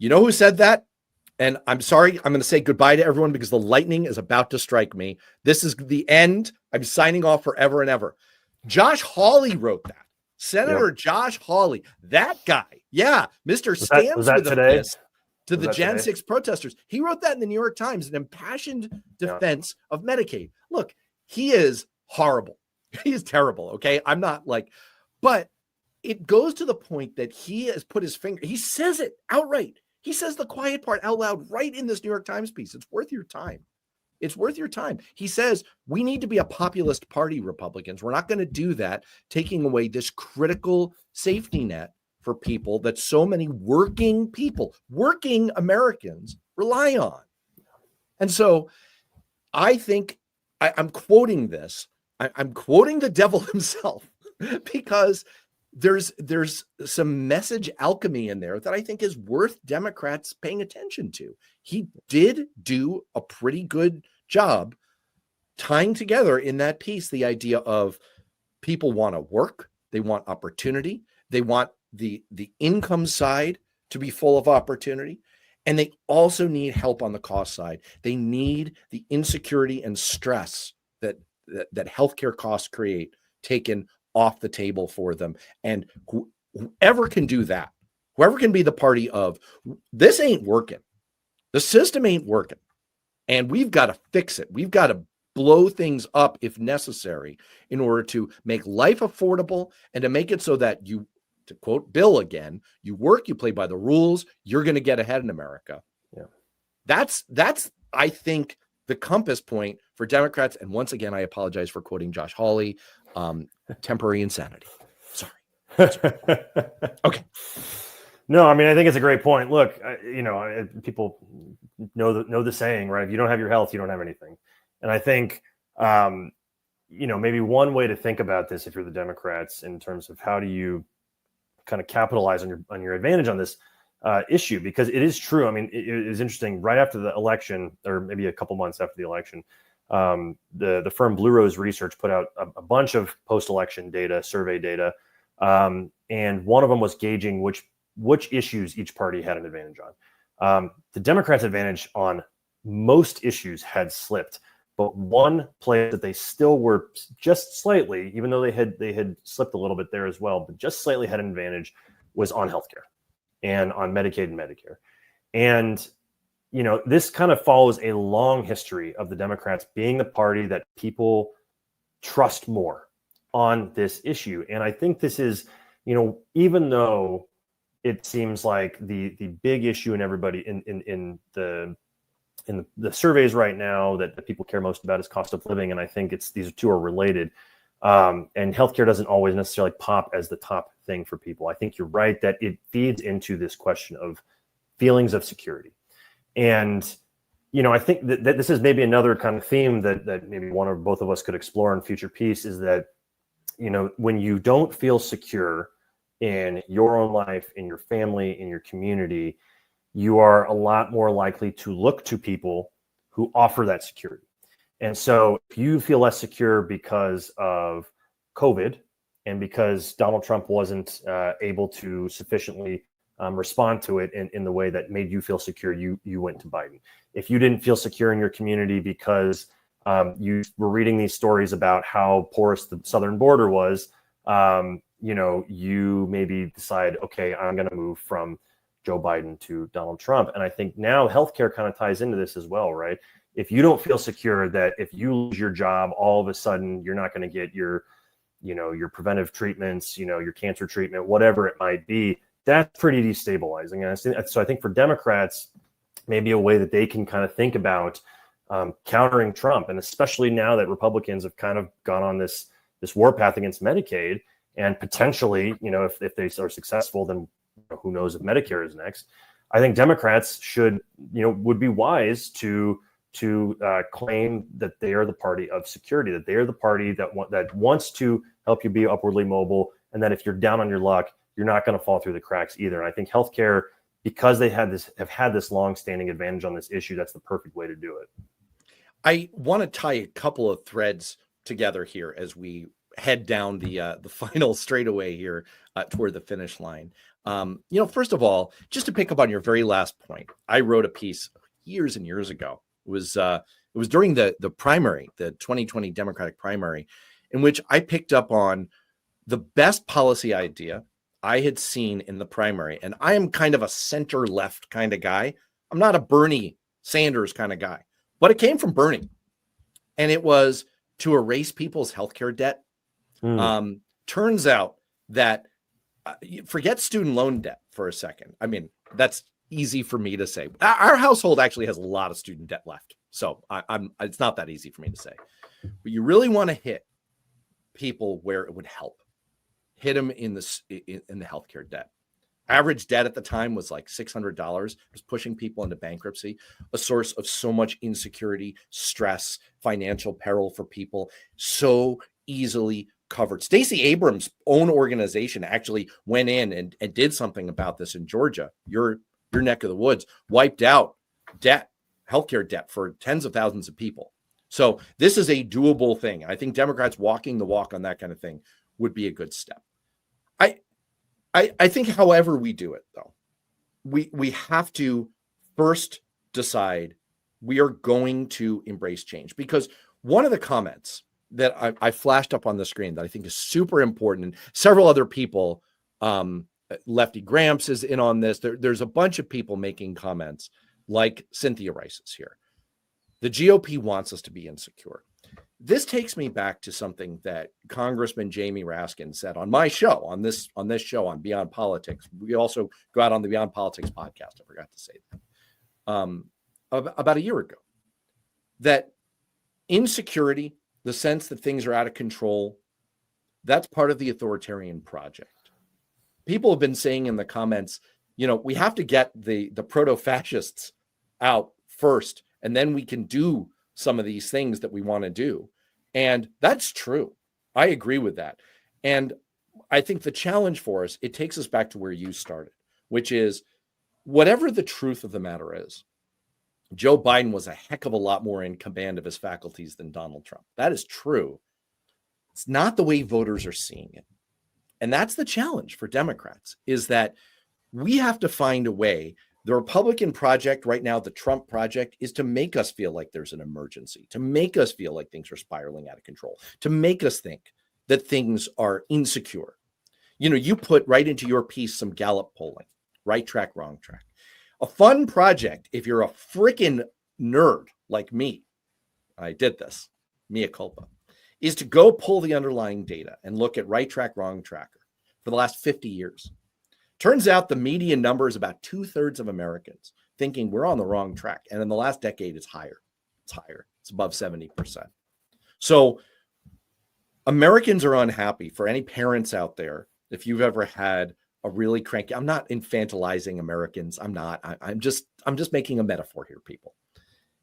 You know who said that? And I'm sorry, I'm going to say goodbye to everyone because the lightning is about to strike me. This is the end. I'm signing off forever and ever. Josh Hawley wrote that. Senator Josh Hawley, that guy. Yeah, Mr. Stands was that with today? a fist to the Jan 6 protesters. He wrote that in the New York Times, an impassioned defense of Medicaid. Look, he is horrible. He is terrible, okay? I'm not like, but it goes to the point that he has put his finger, he says it outright. He says the quiet part out loud right in this New York Times piece. It's worth your time. It's worth your time. He says, we need to be a populist party, Republicans. We're not going to do that, taking away this critical safety net for people that so many working people, working Americans rely on. And so I think I'm quoting this. I'm quoting the devil himself because there's some message alchemy in there that I think is worth Democrats paying attention to. He did do a pretty good job tying together in that piece the idea of people want to work, they want opportunity, they want the income side to be full of opportunity, and they also need help on the cost side. They need the insecurity and stress that healthcare costs create taken off the table for them. And whoever can do that, whoever can be the party of, this ain't working. The system ain't working. And we've got to fix it. We've got to blow things up if necessary in order to make life affordable and to make it so that you, to quote Bill again, you work, you play by the rules, you're going to get ahead in America. Yeah. That's I think the compass point for Democrats. And once again, I apologize for quoting Josh Hawley. Temporary insanity. Sorry. Okay. No, I mean, I think it's a great point. Look, people know the saying, right? If you don't have your health, you don't have anything. And I think, maybe one way to think about this, if you're the Democrats, in terms of how do you kind of capitalize on your advantage on this issue, because it is true. I mean, it is interesting. Right after the election, or maybe a couple months after the election, the firm Blue Rose Research put out a bunch of post-election data, survey data, and one of them was gauging which issues each party had an advantage on. The Democrats' advantage on most issues had slipped, but one place that they still were just slightly, even though they had slipped a little bit there as well, but just slightly had an advantage, was on healthcare and on Medicaid and Medicare. And this kind of follows a long history of the Democrats being the party that people trust more on this issue. And I think this is, even though it seems like the big issue in everybody in the surveys right now that the people care most about is cost of living. And I think these two are related. And healthcare doesn't always necessarily pop as the top thing for people. I think you're right that it feeds into this question of feelings of security. And, I think that this is maybe another kind of theme that maybe one or both of us could explore in future piece, is that, when you don't feel secure in your own life, in your family, in your community, you are a lot more likely to look to people who offer that security. And so if you feel less secure because of COVID and because Donald Trump wasn't able to sufficiently respond to it in the way that made you feel secure, you went to Biden. If you didn't feel secure in your community because you were reading these stories about how porous the southern border was, you maybe decide, okay, I'm going to move from Joe Biden to Donald Trump. And I think now healthcare kind of ties into this as well, right? If you don't feel secure that if you lose your job, all of a sudden you're not going to get your preventive treatments, your cancer treatment, whatever it might be, that's pretty destabilizing. And so I think for Democrats, maybe a way that they can kind of think about countering Trump, and especially now that Republicans have kind of gone on this warpath against Medicaid, and potentially, if they are successful, then who knows if Medicare is next. I think Democrats would be wise to claim that they are the party of security, that they are the party that wants to help you be upwardly mobile, and that if you're down on your luck, you're not going to fall through the cracks either. And I think healthcare, because they have had this long-standing advantage on this issue, that's the perfect way to do it. I want to tie a couple of threads together here as we head down the final straightaway here toward the finish line. First of all, just to pick up on your very last point, I wrote a piece years and years ago. It was during the primary, the 2020 Democratic primary, in which I picked up on the best policy idea I had seen in the primary. And I am kind of a center left kind of guy. I'm not a Bernie Sanders kind of guy, but it came from Bernie. And it was to erase people's healthcare debt. Turns out that forget student loan debt for a second. I mean, that's easy for me to say. Our household actually has a lot of student debt left. So it's not that easy for me to say. But you really want to hit people where it would help. Hit them in the healthcare debt. Average debt at the time was like $600. It was pushing people into bankruptcy, a source of so much insecurity, stress, financial peril for people, so easily covered. Stacey Abrams' own organization actually went in and did something about this in Georgia, your neck of the woods, wiped out debt, healthcare debt for tens of thousands of people. So this is a doable thing. I think Democrats walking the walk on that kind of thing would be a good step. I think however we do it, though, we have to first decide we are going to embrace change, because one of the comments that I flashed up on the screen that I think is super important, and several other people, Lefty Gramps is in on this. There's a bunch of people making comments like Cynthia Rice is here. The GOP wants us to be insecure. This takes me back to something that Congressman Jamie Raskin said on my show, on this show on Beyond Politics. We also go out on the Beyond Politics podcast. I forgot to say that about a year ago, that insecurity, the sense that things are out of control, that's part of the authoritarian project. People have been saying in the comments, we have to get the proto-fascists out first, and then we can do some of these things that we want to do. And that's true. I agree with that. And I think the challenge for us, it takes us back to where you started, which is whatever the truth of the matter is, Joe Biden was a heck of a lot more in command of his faculties than Donald Trump. That is true. It's not the way voters are seeing it. And that's the challenge for Democrats, is that we have to find a way. The Republican project right now, the Trump project, is to make us feel like there's an emergency, to make us feel like things are spiraling out of control, to make us think that things are insecure. You put right into your piece some Gallup polling, right track, wrong track. A fun project, if you're a freaking nerd like me, I did this, mea culpa, is to go pull the underlying data and look at right track, wrong tracker for the last 50 years. Turns out the median number is about 2/3 of Americans thinking we're on the wrong track. And in the last decade, it's higher. It's higher. It's above 70%. So Americans are unhappy. For any parents out there if you've ever had a really cranky, I'm not infantilizing Americans. I'm not, I'm just making a metaphor here, people.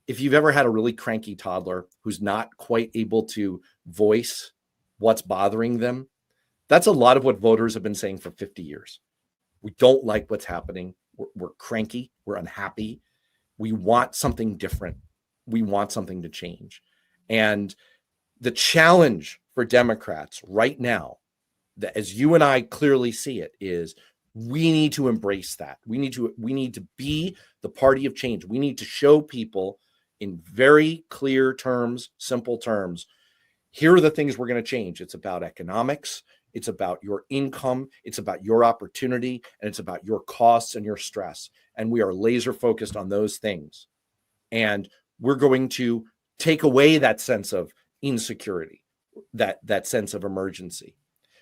If you've ever had a really cranky toddler who's not quite able to voice what's bothering them, that's a lot of what voters have been saying for 50 years. We don't like what's happening. We're cranky. We're unhappy. We want something different. We want something to change. And the challenge for Democrats right now, that as you and I clearly see it, is we need to embrace that. We need to be the party of change. We need to show people in very clear terms, simple terms, here are the things we're going to change. It's about economics. It's about your income. It's about your opportunity. And it's about your costs and your stress. And we are laser focused on those things. And we're going to take away that sense of insecurity, that sense of emergency.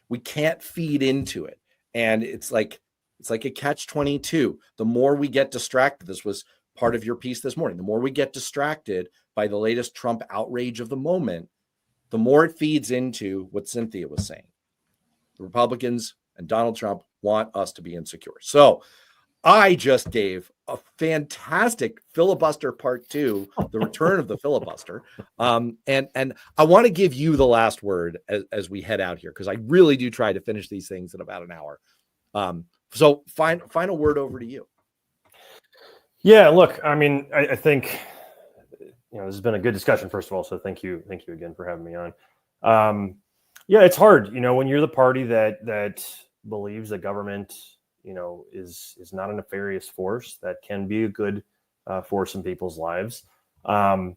We can't feed into it. And it's like a catch-22. The more we get distracted, this was part of your piece this morning, the more we get distracted by the latest Trump outrage of the moment, the more it feeds into what Cynthia was saying. The Republicans and Donald Trump want us to be insecure. So I just gave a fantastic filibuster part 2, the return of the filibuster. And I want to give you the last word as we head out here, because I really do try to finish these things in about an hour. So final word over to you. Yeah, look, I mean, I think, this has been a good discussion, first of all. So thank you again for having me on. Yeah, it's hard, when you're the party that believes that government, is not a nefarious force, that can be a good force in people's lives, to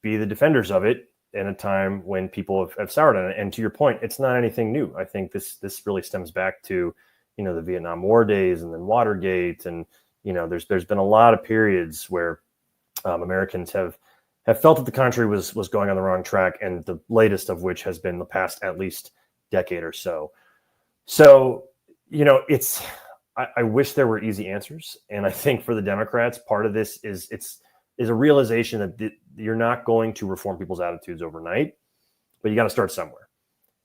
be the defenders of it in a time when people have soured on it. And to your point, it's not anything new. I think this really stems back to, the Vietnam War days, and then Watergate. And, there's been a lot of periods where Americans have felt that the country was going on the wrong track. And the latest of which has been the past at least decade or so. So, I wish there were easy answers. And I think for the Democrats, part of this is a realization that you're not going to reform people's attitudes overnight, but you got to start somewhere.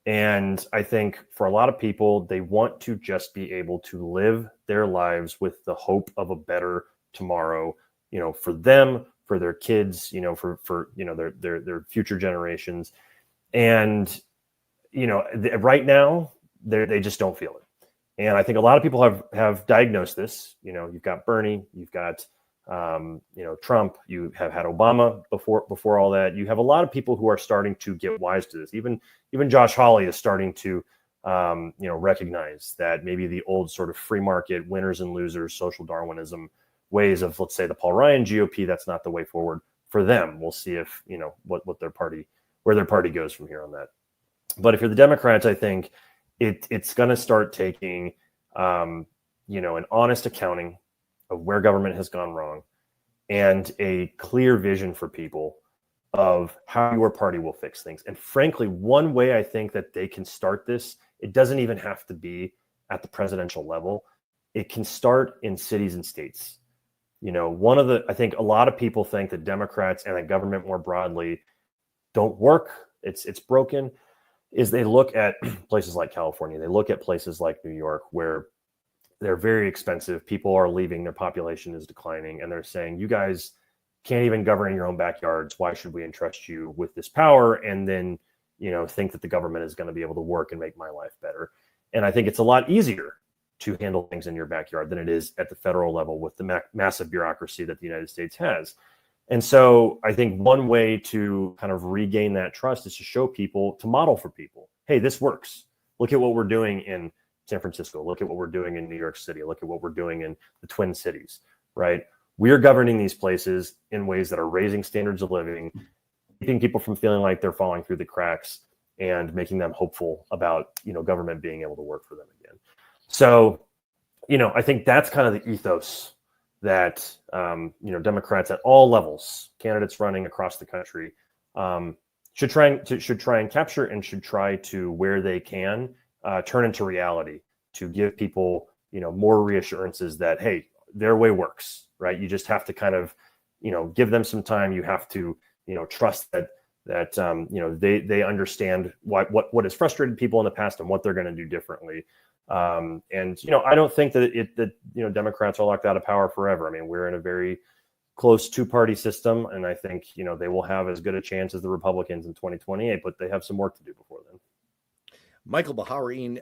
And I think for a lot of people, they want to just be able to live their lives with the hope of a better tomorrow, for them, for their kids, for their future generations. And, right now, they just don't feel it. And I think a lot of people have diagnosed this. You've got Bernie, you've got Trump, you have had Obama before all that. You have a lot of people who are starting to get wise to this. Even Josh Hawley is starting to recognize that maybe the old sort of free market winners and losers, social Darwinism ways of, let's say, the Paul Ryan GOP, that's not the way forward for them. We'll see if where their party goes from here on that. But if you're the Democrats, I think it's going to start taking an honest accounting of where government has gone wrong, and a clear vision for people of how your party will fix things. And frankly, one way I think that they can start this, it doesn't even have to be at the presidential level. It can start in cities and states. I think a lot of people think that Democrats and that government more broadly don't work. It's broken. Is they look at places like California, they look at places like New York, where they're very expensive. People are leaving. Their population is declining. And they're saying, you guys can't even govern in your own backyards. Why should we entrust you with this power? And then, think that the government is going to be able to work and make my life better. And I think it's a lot easier to handle things in your backyard than it is at the federal level with the massive bureaucracy that the United States has. And so I think one way to kind of regain that trust is to show people, to model for people, hey, this works. Look at what we're doing in San Francisco. Look at what we're doing in New York City. Look at what we're doing in the Twin Cities, right? We are governing these places in ways that are raising standards of living, keeping people from feeling like they're falling through the cracks, and making them hopeful about, government being able to work for them again. So, I think that's kind of the ethos that, Democrats at all levels, candidates running across the country, should try and capture, and should try to, where they can, turn into reality, to give people, more reassurances that, hey, their way works, right? You just have to kind of, give them some time. You have to, trust that that they understand what has frustrated people in the past and what they're going to do differently. And I don't think that Democrats are locked out of power forever. I mean, we're in a very close two-party system, and I think they will have as good a chance as the Republicans in 2028, but they have some work to do before then. Michael Baharaeen,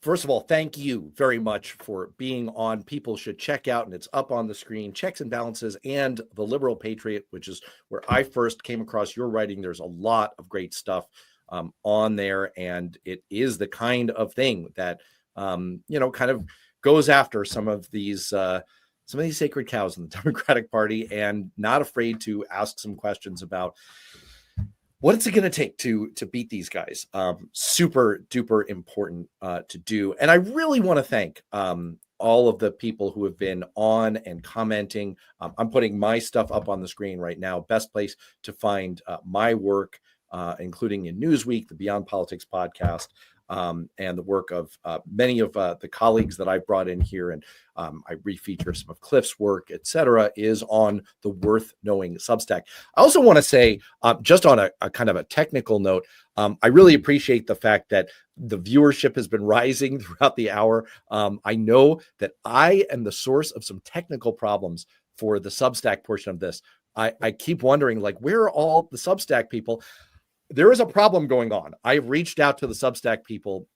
first of all, thank you very much for being on. People should check out, and it's up on the screen, Checks and Balances and the Liberal Patriot, which is where I first came across your writing. There's a lot of great stuff on there, and it is the kind of thing that kind of goes after some of these sacred cows in the Democratic Party, and not afraid to ask some questions about what is it going to take to beat these guys. Super duper important to do. And I really want to thank all of the people who have been on and commenting. I'm putting my stuff up on the screen right now. Best place to find my work, including in Newsweek, the Beyond Politics podcast, and the work of many of the colleagues that I've brought in here, and I refeature some of Cliff's work, etc., is on the Worth Knowing Substack. I also want to say, just on a kind of a technical note, I really appreciate the fact that the viewership has been rising throughout the hour. I know that I am the source of some technical problems for the Substack portion of this. I keep wondering, like, where are all the Substack people? There is a problem going on. I've reached out to the Substack people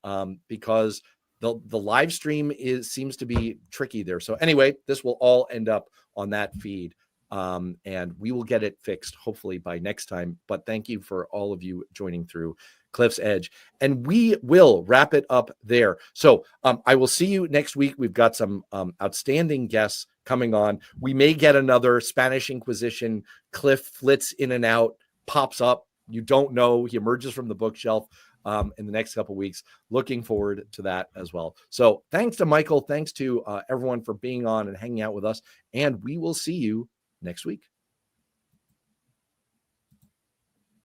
because the live stream seems to be tricky there. So anyway, this will all end up on that feed, and we will get it fixed hopefully by next time. But thank you for all of you joining through Cliff's Edge, and we will wrap it up there. So I will see you next week. We've got some outstanding guests coming on. We may get another Spanish Inquisition. Cliff flits in and out, pops up. You don't know. He emerges from the bookshelf in the next couple of weeks. Looking forward to that as well. So thanks to Michael. Thanks to everyone for being on and hanging out with us. And we will see you next week.